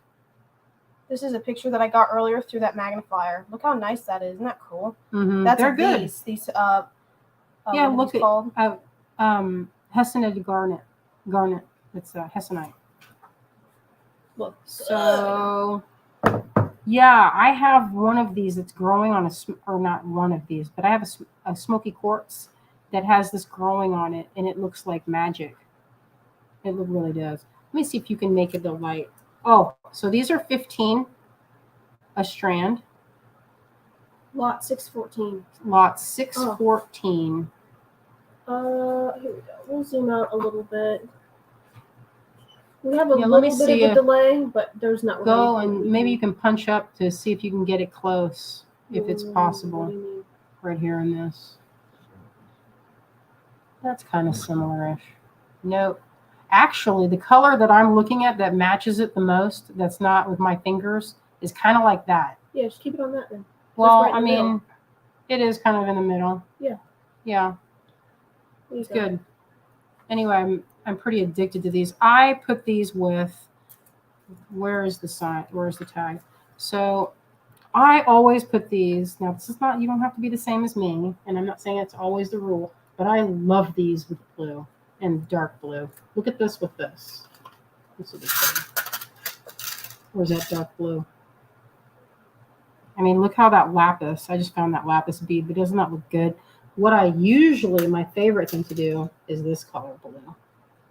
This is a picture that I got earlier through that magnifier. Look how nice that is. Isn't that cool? Mm-hmm. That's They're good. These yeah, look at Hessonite garnet. It's Hessonite. Look. So, yeah, I have one of these that's growing on or not one of these, but I have a smoky quartz that has this growing on it, and it looks like magic. It really does. Let me see if you can make it the light. Oh, so these are 15 a strand. Lot 614. Lot 614. Here we go. We'll zoom out a little bit. We have a little bit of a delay, but there's not really. Go and maybe you can punch up to see if you can get it close, if it's possible. What do you mean? Right here in this. That's kind of similar-ish. No. Actually, the color that I'm looking at that matches it the most, that's not with my fingers, is kind of like that. Yeah, just keep it on that then. Well, I mean, it is kind of in the middle. Yeah. Yeah. It's good. Anyway, I'm pretty addicted to these. I put these with, where is the sign? Where is the tag? So I always put these. Now, this is not, you don't have to be the same as me, and I'm not saying it's always the rule, but I love these with blue and dark blue. Look at this with this. This is pretty. Or is that dark blue? I mean, look how that lapis, I just found that lapis bead, but doesn't that look good? What I usually, my favorite thing to do is this color blue.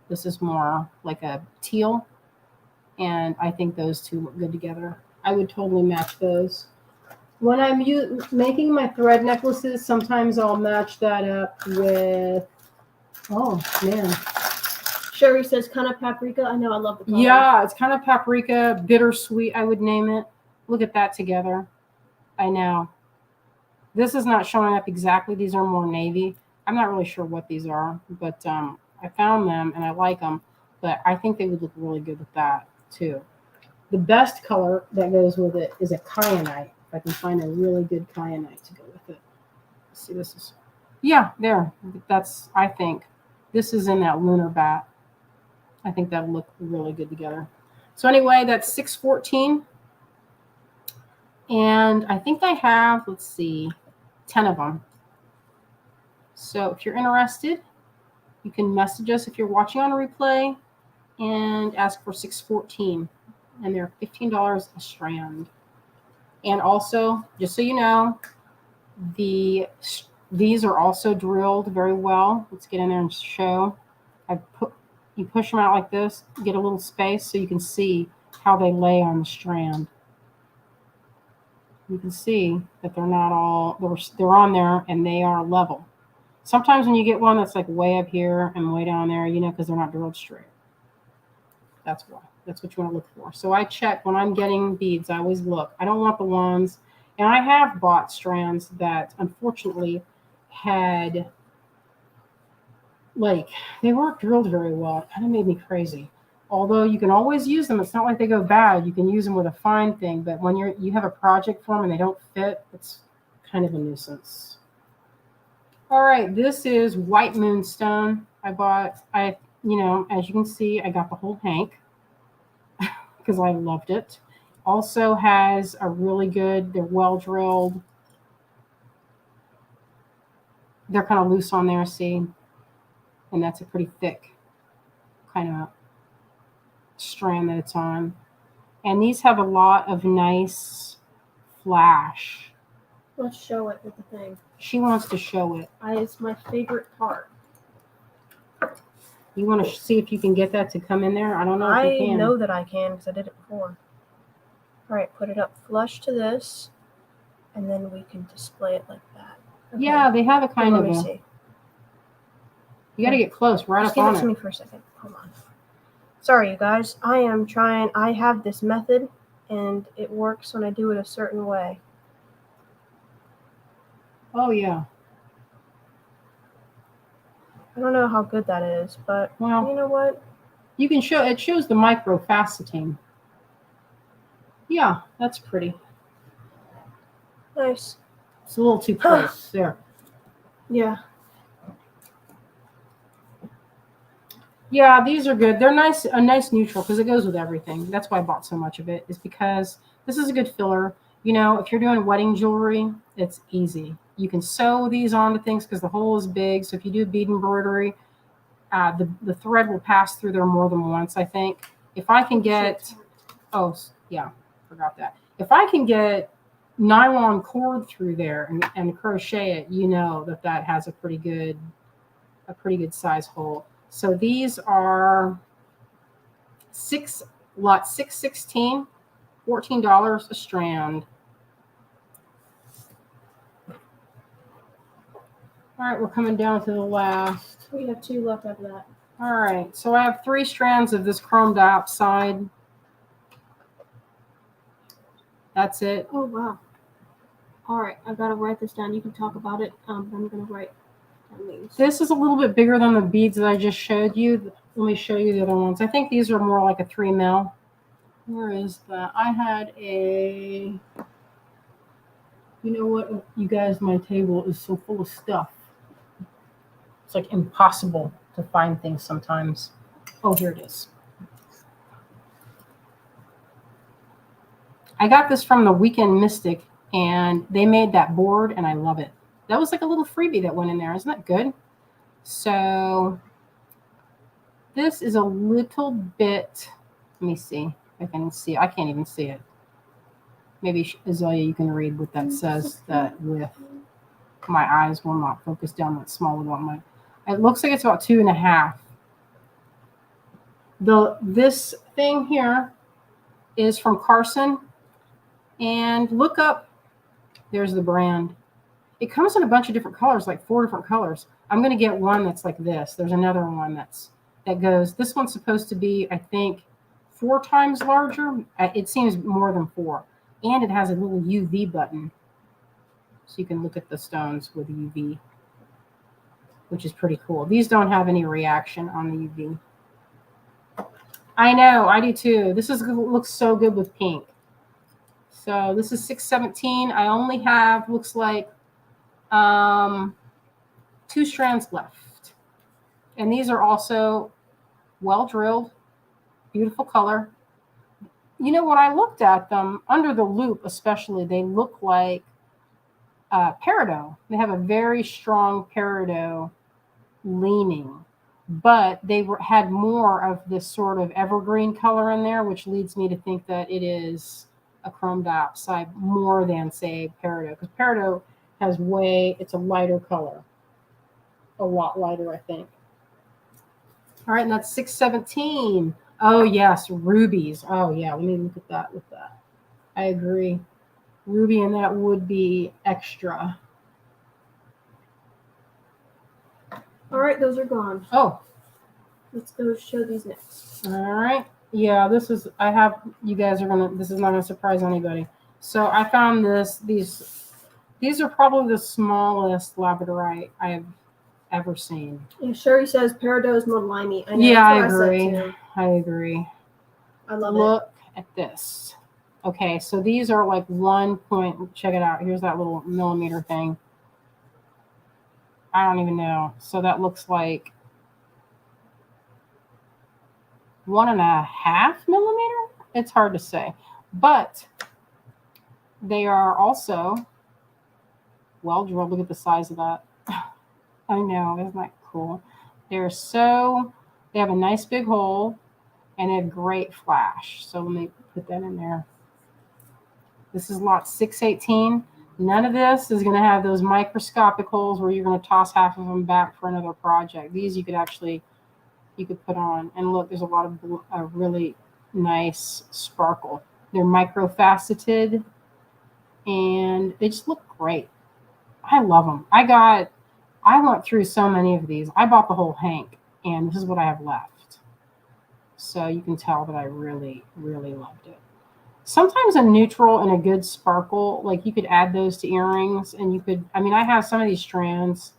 This is more like a teal, and I think those two look good together. I would totally match those. When I'm making my thread necklaces, sometimes I'll match that up with, oh man. Sherry says kind of paprika. I know, I love the color. Yeah, it's kind of paprika, bittersweet, I would name it. Look at that together. I know. This is not showing up exactly. These are more navy. I'm not really sure what these are, but I found them and I like them. But I think they would look really good with that too. The best color that goes with it is a kyanite. If I can find a really good kyanite to go with it. Let's see, this is, yeah, there. That's, I think, this is in that lunar bat. I think that would look really good together. So anyway, that's 614. And I think I have, let's see, 10 of them. So if you're interested, you can message us if you're watching on replay and ask for 614. And they're $15 a strand. And also, just so you know, these are also drilled very well. Let's get in there and show. You push them out like this, get a little space so you can see how they lay on the strand. You can see that they're not all, they're on there and they are level. Sometimes when you get one that's like way up here and way down there, you know, because they're not drilled straight. That's why. That's what you want to look for. So I check when I'm getting beads. I always look. I don't want the ones, and I have bought strands that unfortunately had, like, they weren't drilled very well. It kind of made me crazy. Although you can always use them. It's not like they go bad. You can use them with a fine thing. But when you have a project for them and they don't fit, it's kind of a nuisance. All right, this is white moonstone. I bought, you know, as you can see, I got the whole hank because I loved it. Also has a really good, they're well drilled. They're kind of loose on there, see? And that's a pretty thick kind of strand that it's on. And these have a lot of nice flash. Let's show it with the thing. She wants to show it. It's my favorite part. You want to see if you can get that to come in there? I don't know if you can. I know that I can because I did it before. All right, put it up flush to this, and then we can display it like that. Okay. Yeah, they have a kind of Let me a... see. You got to get close, right Just up on give it it. to me for a second. Hold on. Sorry, you guys. I have this method, and it works when I do it a certain way. Oh, yeah. I don't know how good that is, but well, you know what? You can show, it shows the microfaceting. Yeah, that's pretty. Nice. It's a little too close. There. Yeah. Yeah, these are good. They're nice, a nice neutral because it goes with everything. That's why I bought so much of it, is because this is a good filler. You know, if you're doing wedding jewelry, it's easy. You can sew these onto things because the hole is big. So if you do bead embroidery, the thread will pass through there more than once, I think. If I can get, oh, yeah, forgot that. If I can get nylon cord through there and crochet it, you know that has a pretty good size hole. So these are lot 616, $14 a strand. All right, we're coming down to the last. We have 2 left after that. All right, so I have 3 strands of this chrome diopside. That's it. Oh, wow. All right, I've got to write this down. You can talk about it. I'm going to write. This is a little bit bigger than the beads that I just showed you. Let me show you the other ones. I think these are more like a 3 mil. Where is that? I had a... You know what, you guys, my table is so full of stuff. It's like impossible to find things sometimes. Oh, here it is. I got this from the Weekend Mystic, and they made that board, and I love it. That was like a little freebie that went in there. Isn't that good? So this is a little bit, let me see if I can see. I can't even see it. Maybe, Azalea, you can read what that says, that width. My eyes will not focus down that small one. It looks like it's about 2.5. This thing here is from Carson, and look up. There's the brand. It comes in a bunch of different colors, like 4 different colors. I'm going to get one that's like this. There's another one that goes. This one's supposed to be, I think, 4 times larger. It seems more than 4, and it has a little UV button, so you can look at the stones with UV, which is pretty cool. These don't have any reaction on the UV. I know, I do too. This looks so good with pink. So this is 617. I only have, looks like, 2 strands left. And these are also well drilled, beautiful color. You know, when I looked at them under the loop, especially, they look like peridot. They have a very strong peridot leaning, but they had more of this sort of evergreen color in there, which leads me to think that it is a chrome diopside more than, say, peridot, because peridot has it's a lighter color, a lot lighter, I think. All right, and that's 617. Oh yes, rubies. Oh yeah, let me look at that with that. I agree. Ruby, and that would be extra. All right, those are gone. Oh, let's go show these next. All right. Yeah, this is, you guys are this is not gonna surprise anybody. So I found these are probably the smallest labradorite I've ever seen. Yeah, Sherry says peridot is more limey. I know, yeah, that's what I agree. I said too. I agree. I love Look at this. Okay, so these are like 1 point. Check it out. Here's that little millimeter thing. I don't even know. So that looks like 1.5 millimeter. It's hard to say, but they are also well drilled. Look at the size of that. I know, isn't that cool? They have a nice big hole and they have great flash. So let me put that in there. This is lot 618. None of this is going to have those microscopic holes where you're going to toss half of them back for another project. These you could put on. And look, there's a lot of really nice sparkle. They're microfaceted and they just look great. I love them. I went through so many of these. I bought the whole hank, and this is what I have left. So you can tell that I really, really loved it. Sometimes a neutral and a good sparkle, like you could add those to earrings, and I have some of these strands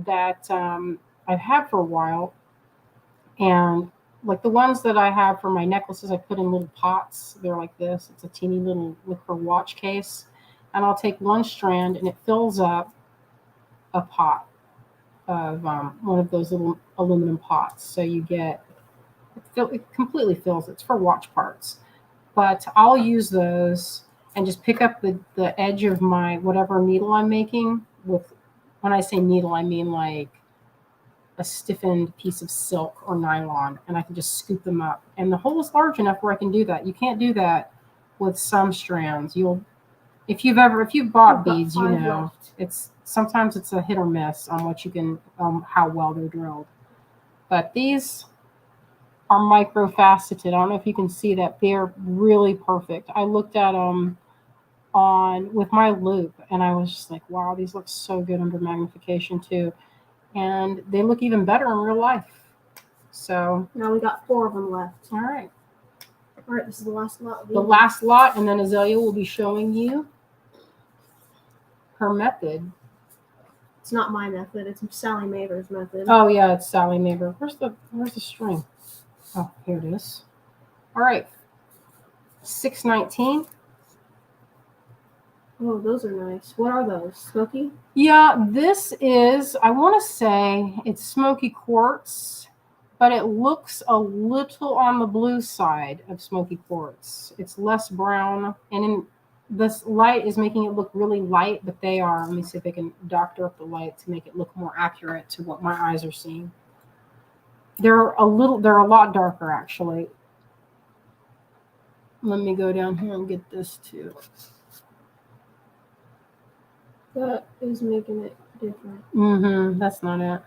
that I've had for a while, and like the ones that I have for my necklaces, I put in little pots. They're like this. It's a teeny little wicker watch case, and I'll take one strand, and it fills up a pot of one of those little aluminum pots. So you get it completely fills. It's for watch parts. But I'll use those and just pick up the edge of my whatever needle I'm making with. When I say needle, I mean like a stiffened piece of silk or nylon, and I can just scoop them up. And the hole is large enough where I can do that. You can't do that with some strands. If you've bought beads, you know sometimes it's a hit or miss on what you can how well they're drilled. But these are microfaceted. I don't know if you can see that. They're really perfect. I looked at them with my loop, and I was just like, wow, these look so good under magnification too. And they look even better in real life. So now we got 4 of them left. All right. All right, this is the last lot. The last lot, and then Azalea will be showing you her method. It's not my method. It's Sally Maver's method. Oh yeah, it's Sally Maver. Where's the string? Oh, here it is. All right. 619. Oh, those are nice. What are those? Smoky? Yeah, this is, I want to say it's smoky quartz, but it looks a little on the blue side of smoky quartz. It's less brown, and this light is making it look really light, but let me see if I can doctor up the light to make it look more accurate to what my eyes are seeing. They're a lot darker actually. Let me go down here and get this too. That is making it different. That's not it.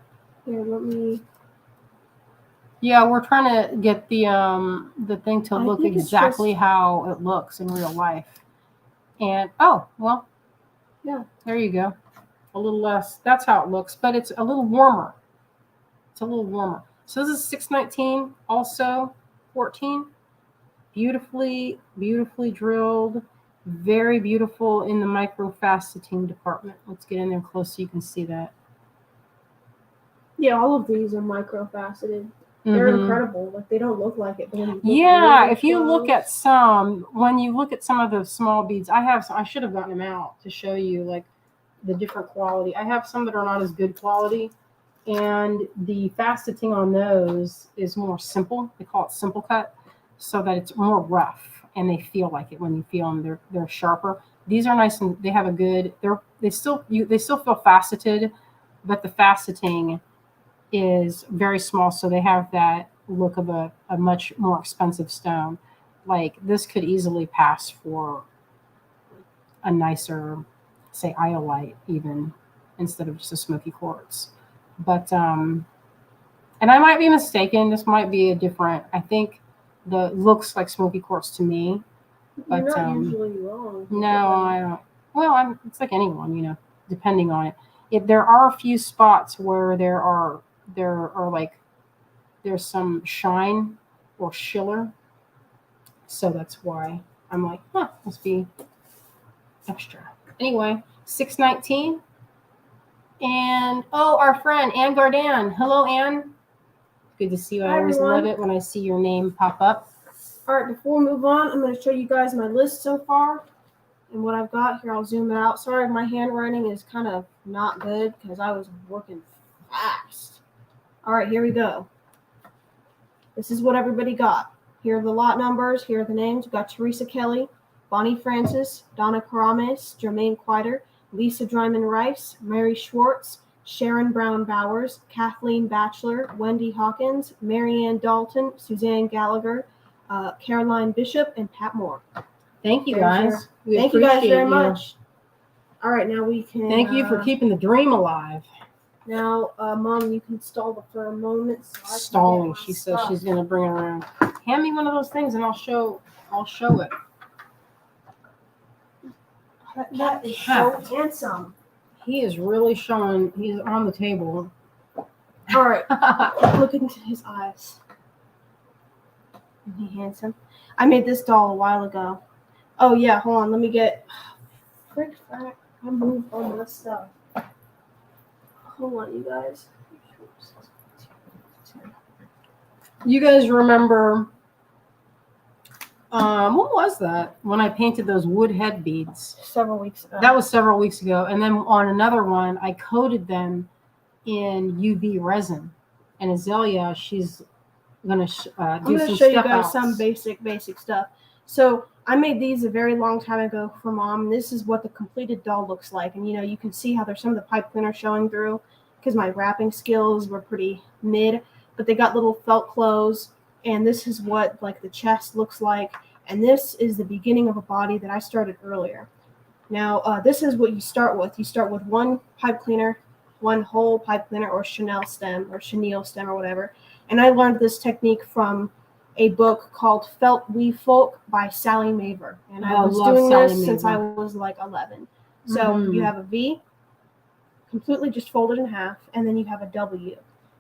Here, let me. Yeah, we're trying to get the thing to look exactly how it looks in real life. And well, yeah, there you go. A little less. That's how it looks, but it's a little warmer. It's a little warmer. So this is 619, also 14. Beautifully, beautifully drilled. Very beautiful in the microfaceting department. Let's get in there close so you can see that. Yeah, all of these are microfaceted. They're incredible. Like they don't look like it, but when you look really if you look at when you look at some of the small beads, I should have gotten them out to show you like the different quality. I have some that are not as good quality, and the faceting on those is more simple. They call it simple cut, so that it's more rough and they feel like it when you feel them. They're sharper. These are nice and they have a good. They still feel faceted, but the faceting is very small, so they have that look of a much more expensive stone. Like this could easily pass for a nicer, say, iolite even, instead of just a smoky quartz. But and I might be mistaken. This might be a different. I think the looks like smoky quartz to me. But you're not usually wrong. No, I don't. Well, it's like anyone, depending on it. There are a few spots where there's some shine or schiller, so that's why I'm like, must be extra. Anyway, 619. And our friend Ann Gardan. Hello, Ann. Good to see you. I always love it when I see your name pop up. All right, before we move on, I'm going to show you guys my list so far and what I've got here. I'll zoom it out. Sorry, my handwriting is kind of not good because I was working fast. All right, here we go. This is what everybody got. Here are the lot numbers. Here are the names. We've got Teresa Kelly, Bonnie Francis, Donna Karames, Jermaine Quider, Lisa Dryman Rice, Mary Schwartz, Sharon Brown Bowers, Kathleen Batchelor, Wendy Hawkins, Marianne Dalton, Suzanne Gallagher, Caroline Bishop, and Pat Moore. Thank you, guys. Thank you guys very much. All right, now we can... Thank you for keeping the dream alive. Now, Mom, you can stall for a moment. Stalling. She says she's going to bring it around. Hand me one of those things and I'll show it. That is so handsome. He is really showing. He's on the table. All right. Look into his eyes. Isn't he handsome? I made this doll a while ago. Oh, yeah. Hold on. Let me get... Frick, I moved all my stuff. Hold on, you guys. You guys remember... what was that? When I painted those wood head beads. Several weeks ago. That was several weeks ago. And then on another one, I coated them in UV resin. And Azalea, she's going to I'm going to show you guys some basic stuff. So I made these a very long time ago for Mom. This is what the completed doll looks like. And, you can see how there's some of the pipe cleaner showing through because my wrapping skills were pretty mid. But they got little felt clothes. And this is what, like, the chest looks like. And this is the beginning of a body that I started earlier. Now, this is what you start with. You start with one pipe cleaner, one whole pipe cleaner, or Chanel stem, or whatever. And I learned this technique from a book called Felt Weave Folk by Sally Maver. And I was doing this since I was like 11. So you have a V, completely just folded in half, and then you have a W.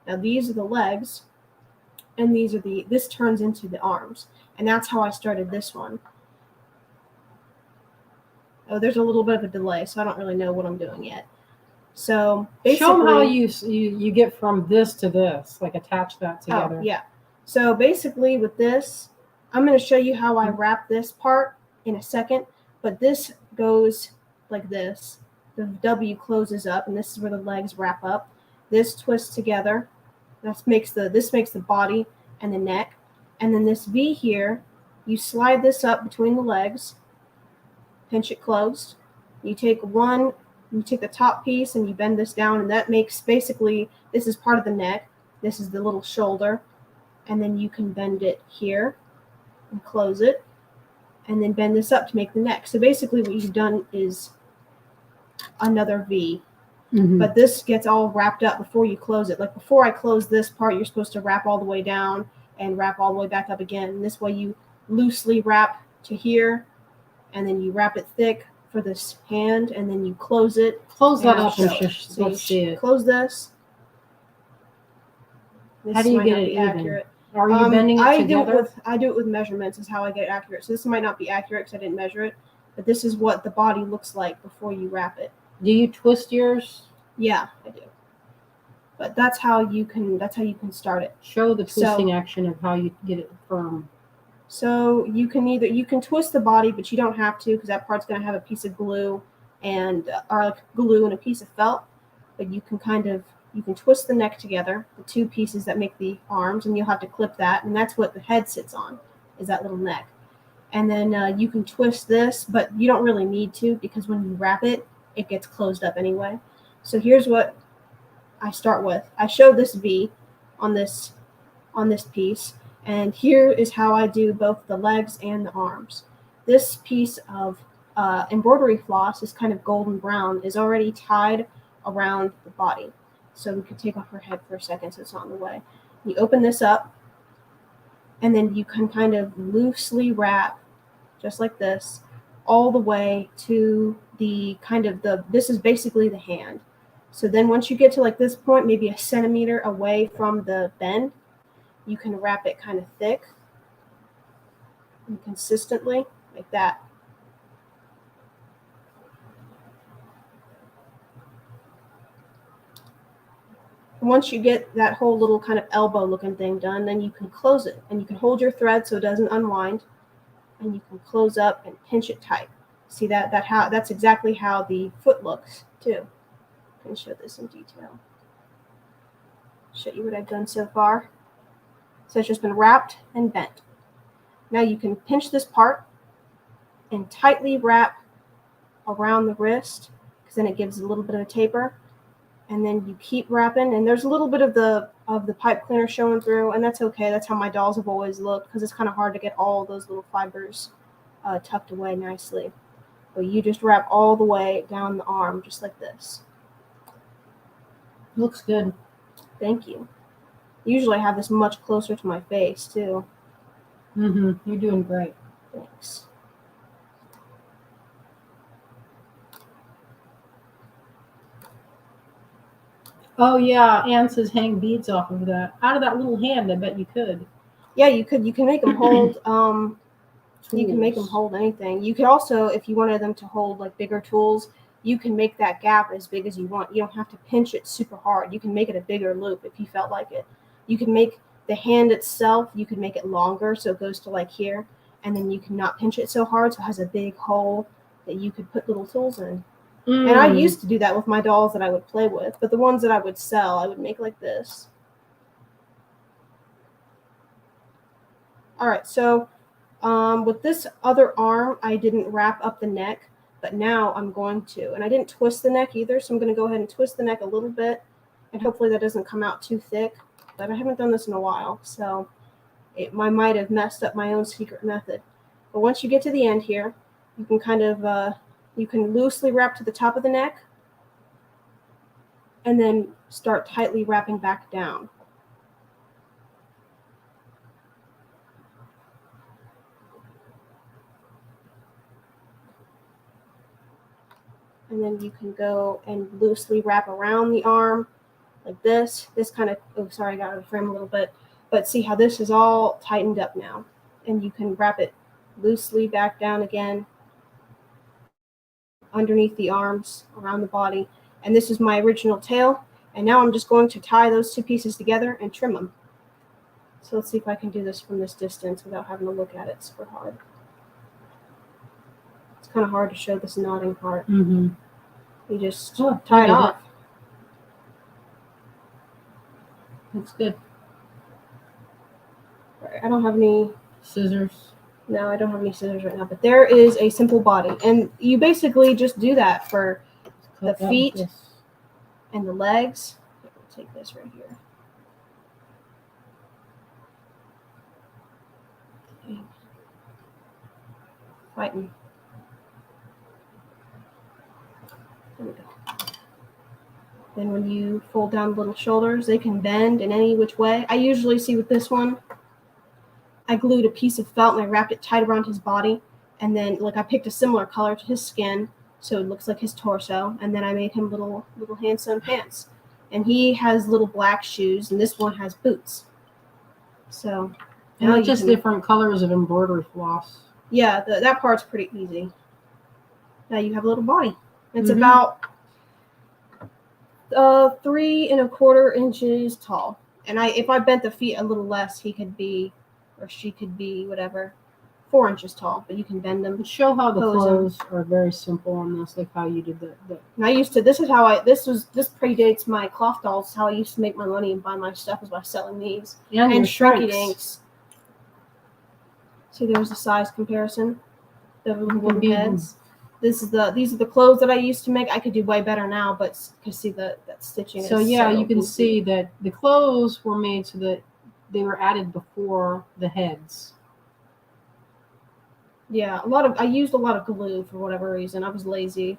Now, these are the legs. And this turns into the arms. And that's how I started this one. Oh, there's a little bit of a delay, so I don't really know what I'm doing yet. So basically... Show them how you get from this to this, like attach that together. Oh, yeah. So basically with this, I'm going to show you how I wrap this part in a second. But this goes like this. The W closes up, and this is where the legs wrap up. This twists together. This makes the body and the neck. And then this V here, you slide this up between the legs, pinch it closed. You take the top piece and you bend this down, and that makes basically, this is part of the neck. This is the little shoulder. And then you can bend it here and close it, and then bend this up to make the neck. So basically what you've done is another V. Mm-hmm. But this gets all wrapped up before you close it. Like before I close this part, you're supposed to wrap all the way down and wrap all the way back up again. And this way you loosely wrap to here, and then you wrap it thick for this hand, and then you close it. Close that up and let's see it. Close this. How do you get it even? Accurate. Are you bending it together? I do it with measurements is how I get it accurate. So this might not be accurate because I didn't measure it, but this is what the body looks like before you wrap it. Do you twist yours? Yeah, I do. But that's how you can start it. Show the twisting action of how you get it firm. So you can twist the body, but you don't have to because that part's going to have a piece of glue and a piece of felt. But you can twist the neck together, the two pieces that make the arms, and you'll have to clip that, and that's what the head sits on, is that little neck. And then you can twist this, but you don't really need to because when you wrap it, it gets closed up anyway. So here's what I start with. I show this V on this piece, and here is how I do both the legs and the arms. This piece of embroidery floss is kind of golden brown, is already tied around the body. So we could take off her head for a second so it's not in the way. You open this up, and then you can kind of loosely wrap, just like this, all the way to this is basically the hand. So then once you get to like this point, maybe a centimeter away from the bend, you can wrap it kind of thick and consistently, like that. And once you get that whole little kind of elbow looking thing done, then you can close it, and you can hold your thread so it doesn't unwind, and you can close up and pinch it tight. See that's exactly how the foot looks too. I can show this in detail. Show you what I've done so far. So it's just been wrapped and bent. Now you can pinch this part and tightly wrap around the wrist, because then it gives a little bit of a taper. And then you keep wrapping, and there's a little bit of the pipe cleaner showing through, and that's okay. That's how my dolls have always looked, because it's kind of hard to get all those little fibers tucked away nicely. But you just wrap all the way down the arm, just like this. Looks good. Thank you. Usually I have this much closer to my face too. You're doing great. Thanks. Oh yeah, Anne says hang beads off of that. Out of that little hand, I bet you could. Yeah, you could. You can make them hold. You can make them hold anything. You could also, if you wanted them to hold like bigger tools, you can make that gap as big as you want. You don't have to pinch it super hard. You can make it a bigger loop if you felt like it. You can make the hand itself, you could make it longer so it goes to like here, and then you can not pinch it so hard so it has a big hole that you could put little tools in. And I used to do that with my dolls that I would play with, but the ones that I would sell, I would make like this. All right, so with this other arm, I didn't wrap up the neck, but now I'm going to. And I didn't twist the neck either, so I'm going to go ahead and twist the neck a little bit, and hopefully that doesn't come out too thick. But I haven't done this in a while, so I might have messed up my own secret method. But once you get to the end here, you can kind of, you can loosely wrap to the top of the neck, and then start tightly wrapping back down. And then you can go and loosely wrap around the arm like this. This kind of, oh, sorry, I got out of the frame a little bit. But see how this is all tightened up now. And you can wrap it loosely back down again underneath the arms, around the body. And this is my original tail. And now I'm just going to tie those two pieces together and trim them. So let's see if I can do this from this distance without having to look at it super hard. It's kind of hard to show this knotting part. You just tie it off. Looks good. Right, I don't have any scissors. No, I don't have any scissors right now, but there is a simple body. And you basically just do that for the feet and the legs. I'll take this right here. Okay. Fighting. There we go. Then when you fold down the little shoulders, they can bend in any which way. I usually see with this one, I glued a piece of felt and I wrapped it tight around his body. And then like I picked a similar color to his skin, so it looks like his torso. And then I made him little hand sewn pants. And he has little black shoes, and this one has boots. So and it's just different colors of embroidery floss. Yeah, that part's pretty easy. Now you have a little body. It's about 3 1/4 inches tall. And if I bent the feet a little less, he could be, or she could be, whatever, 4 inches tall. But you can bend them. Show how the clothes are very simple on this, like how you did that. And I used to. This predates my cloth dolls. How I used to make my money and buy my stuff was by selling these. Yeah, and shrinky dinks. See, there's a size comparison. The little heads. These are the clothes that I used to make. I could do way better now, but because see that stitching. So yeah, you can see that the clothes were made so that they were added before the heads. Yeah, I used a lot of glue for whatever reason. I was lazy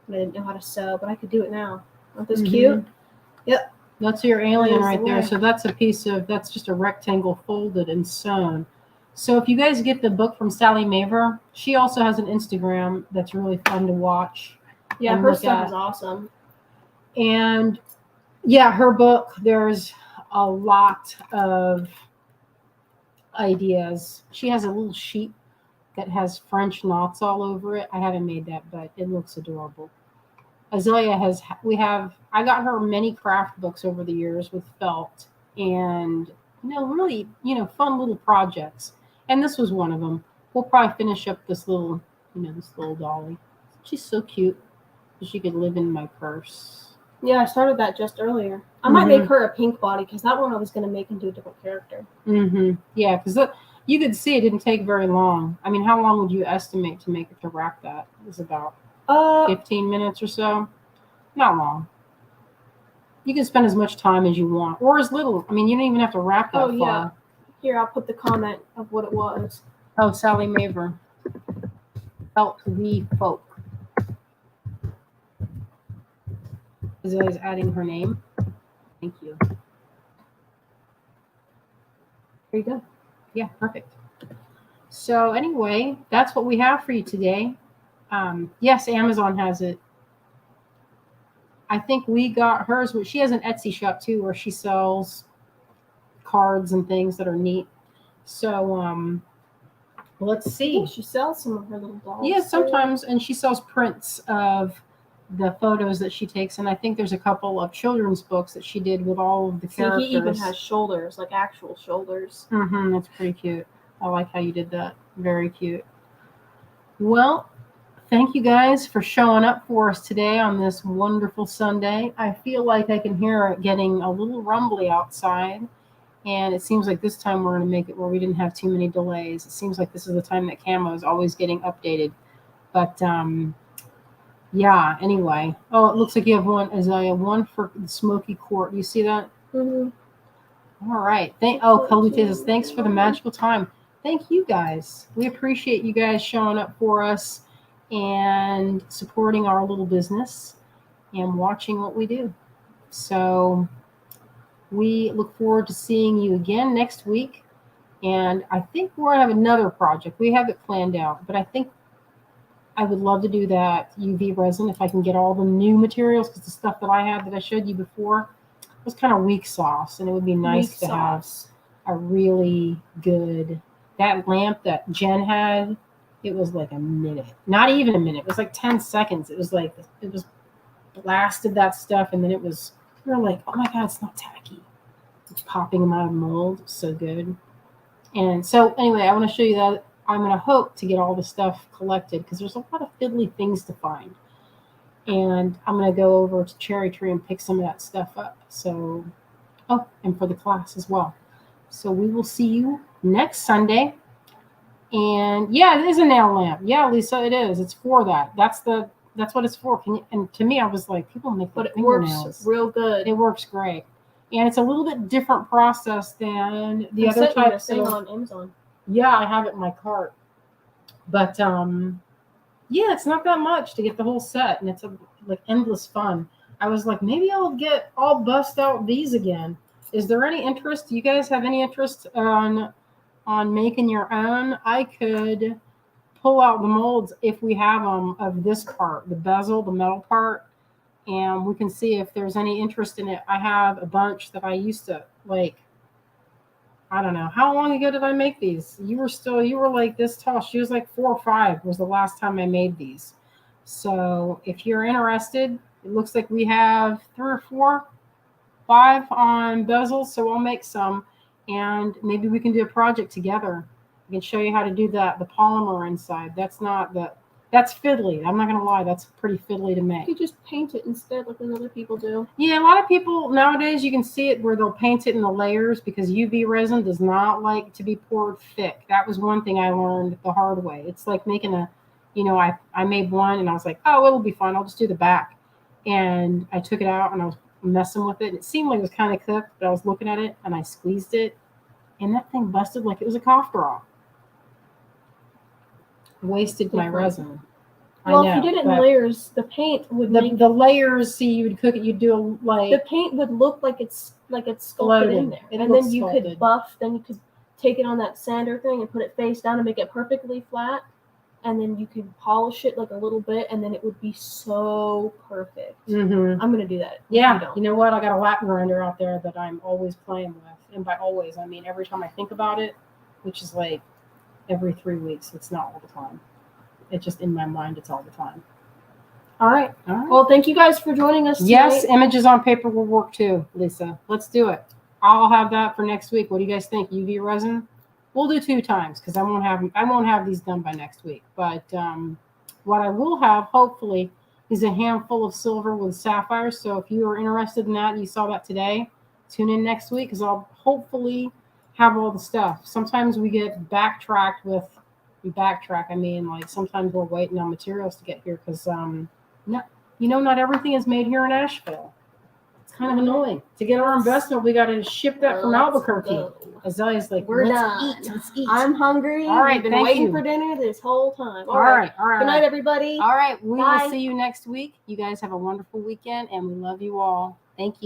and I didn't know how to sew, but I could do it now. Aren't those cute? Yep. That's your alien right there. So that's that's just a rectangle folded and sewn. So if you guys get the book from Sally Maver, she also has an Instagram that's really fun to watch. Yeah, her stuff is awesome. And yeah, her book, there's a lot of ideas. She has a little sheep that has French knots all over it. I haven't made that, but it looks adorable. Azalea I got her many craft books over the years with felt and, really, fun little projects. And this was one of them. We'll probably finish up this little dolly. She's so cute. She could live in my purse. Yeah, I started that just earlier. I might make her a pink body because that one I was going to make into a different character. Yeah, because you could see it didn't take very long. I mean, how long would you estimate to wrap that? It was about 15 minutes or so. Not long. You can spend as much time as you want, or as little. I mean, you don't even have to wrap that far. Yeah. Here, I'll put the comment of what it was. Oh, Sally Maver. Felt the folk. Azalea's adding her name. Thank you. There you go. Yeah, perfect. So anyway, that's what we have for you today. Yes, Amazon has it. I think we got hers. She has an Etsy shop too, where she sells cards and things that are neat. So let's see. She sells some of her little dolls. Yeah, sometimes, and she sells prints of the photos that she takes, and I think there's a couple of children's books that she did with all of the characters. He even has shoulders, like actual shoulders. That's pretty cute. I like how you did that. Very cute. Well, thank you guys for showing up for us today on this wonderful Sunday. I feel like I can hear it getting a little rumbly outside, and it seems like this time we're going to make it where we didn't have too many delays. It seems like this is the time that Camo is always getting updated. But yeah, anyway. Oh, it looks like you have one, Azalea, one for the Smoky Court. You see that? All right. Kalute says, thanks for the magical time. Thank you guys. We appreciate you guys showing up for us and supporting our little business and watching what we do. So we look forward to seeing you again next week. And I think we're going to have another project. We have it planned out, but I think I would love to do that UV resin if I can get all the new materials, because the stuff that I had that I showed you before was kind of weak sauce, and it would be nice to have a really good, that lamp that Jen had, it was like a minute, not even a minute, it was like 10 seconds. It was blasted that stuff, and then we were like, oh my God, it's not tacky. It's popping them out of mold, so good. And so anyway, I want to show you that. I'm going to hope to get all the stuff collected because there's a lot of fiddly things to find. And I'm going to go over to Cherry Tree and pick some of that stuff up. So, and for the class as well. So we will see you next Sunday. And yeah, it is a nail lamp. Yeah, Lisa, it is. It's for that. That's what it's for. And to me, I was like, people make but it works real good. It works great. And it's a little bit different process than the other types of on Amazon. Yeah, I have it in my cart. But yeah, it's not that much to get the whole set, and it's like endless fun. I was like, maybe I'll bust out these again. Is there any interest? Do you guys have any interest on making your own? I could pull out the molds if we have them of this part, the bezel, the metal part, and we can see if there's any interest in it. I have a bunch that I used to like. I don't know. How long ago did I make these? You were like this tall. She was like 4 or 5 was the last time I made these. So if you're interested, it looks like we have 3 or 4, 5 on bezels. So I'll make some and maybe we can do a project together. I can show you how to do the polymer inside. That's fiddly. I'm not gonna lie, that's pretty fiddly to make. You just paint it instead, like other people do. Yeah, a lot of people nowadays you can see it where they'll paint it in the layers because UV resin does not like to be poured thick. That was one thing I learned the hard way. It's like making I made one and I was like, oh, it'll be fun. I'll just do the back. And I took it out and I was messing with it. And it seemed like it was kind of cooked, but I was looking at it and I squeezed it, and that thing busted like it was a cough drop. Wasted my resin. Well, if you did it in layers, the paint would make the layers. See, you would cook it. You'd do like the paint would look like it's sculpted in there, and then you could buff. Then you could take it on that sander thing and put it face down and make it perfectly flat, and then you could polish it like a little bit, and then it would be so perfect. Mm-hmm. I'm gonna do that. Yeah, you know what? I got a lap grinder out there that I'm always playing with, and by always I mean every time I think about it, which is like every 3 weeks. It's not all the time. It's just in my mind. It's all the time. All right. Well, thank you guys for joining us tonight. Yes, images on paper will work too, Lisa. Let's do it. I'll have that for next week. What do you guys think? UV resin? We'll do 2 times because I won't have these done by next week. But what I will have, hopefully, is a handful of silver with sapphires. So if you are interested in that, and you saw that today, tune in next week because I'll hopefully have all the stuff. Sometimes we get backtracked with. I mean, like sometimes we're waiting on materials to get here because not everything is made here in Asheville. It's kind of annoying. To get our investment, we got to ship that from Albuquerque. Azalea's like, we're done. Let's eat. I'm hungry. All right, We've been waiting for dinner this whole time. All right. Good night, everybody. All right, we will see you next week. You guys have a wonderful weekend, and we love you all. Thank you.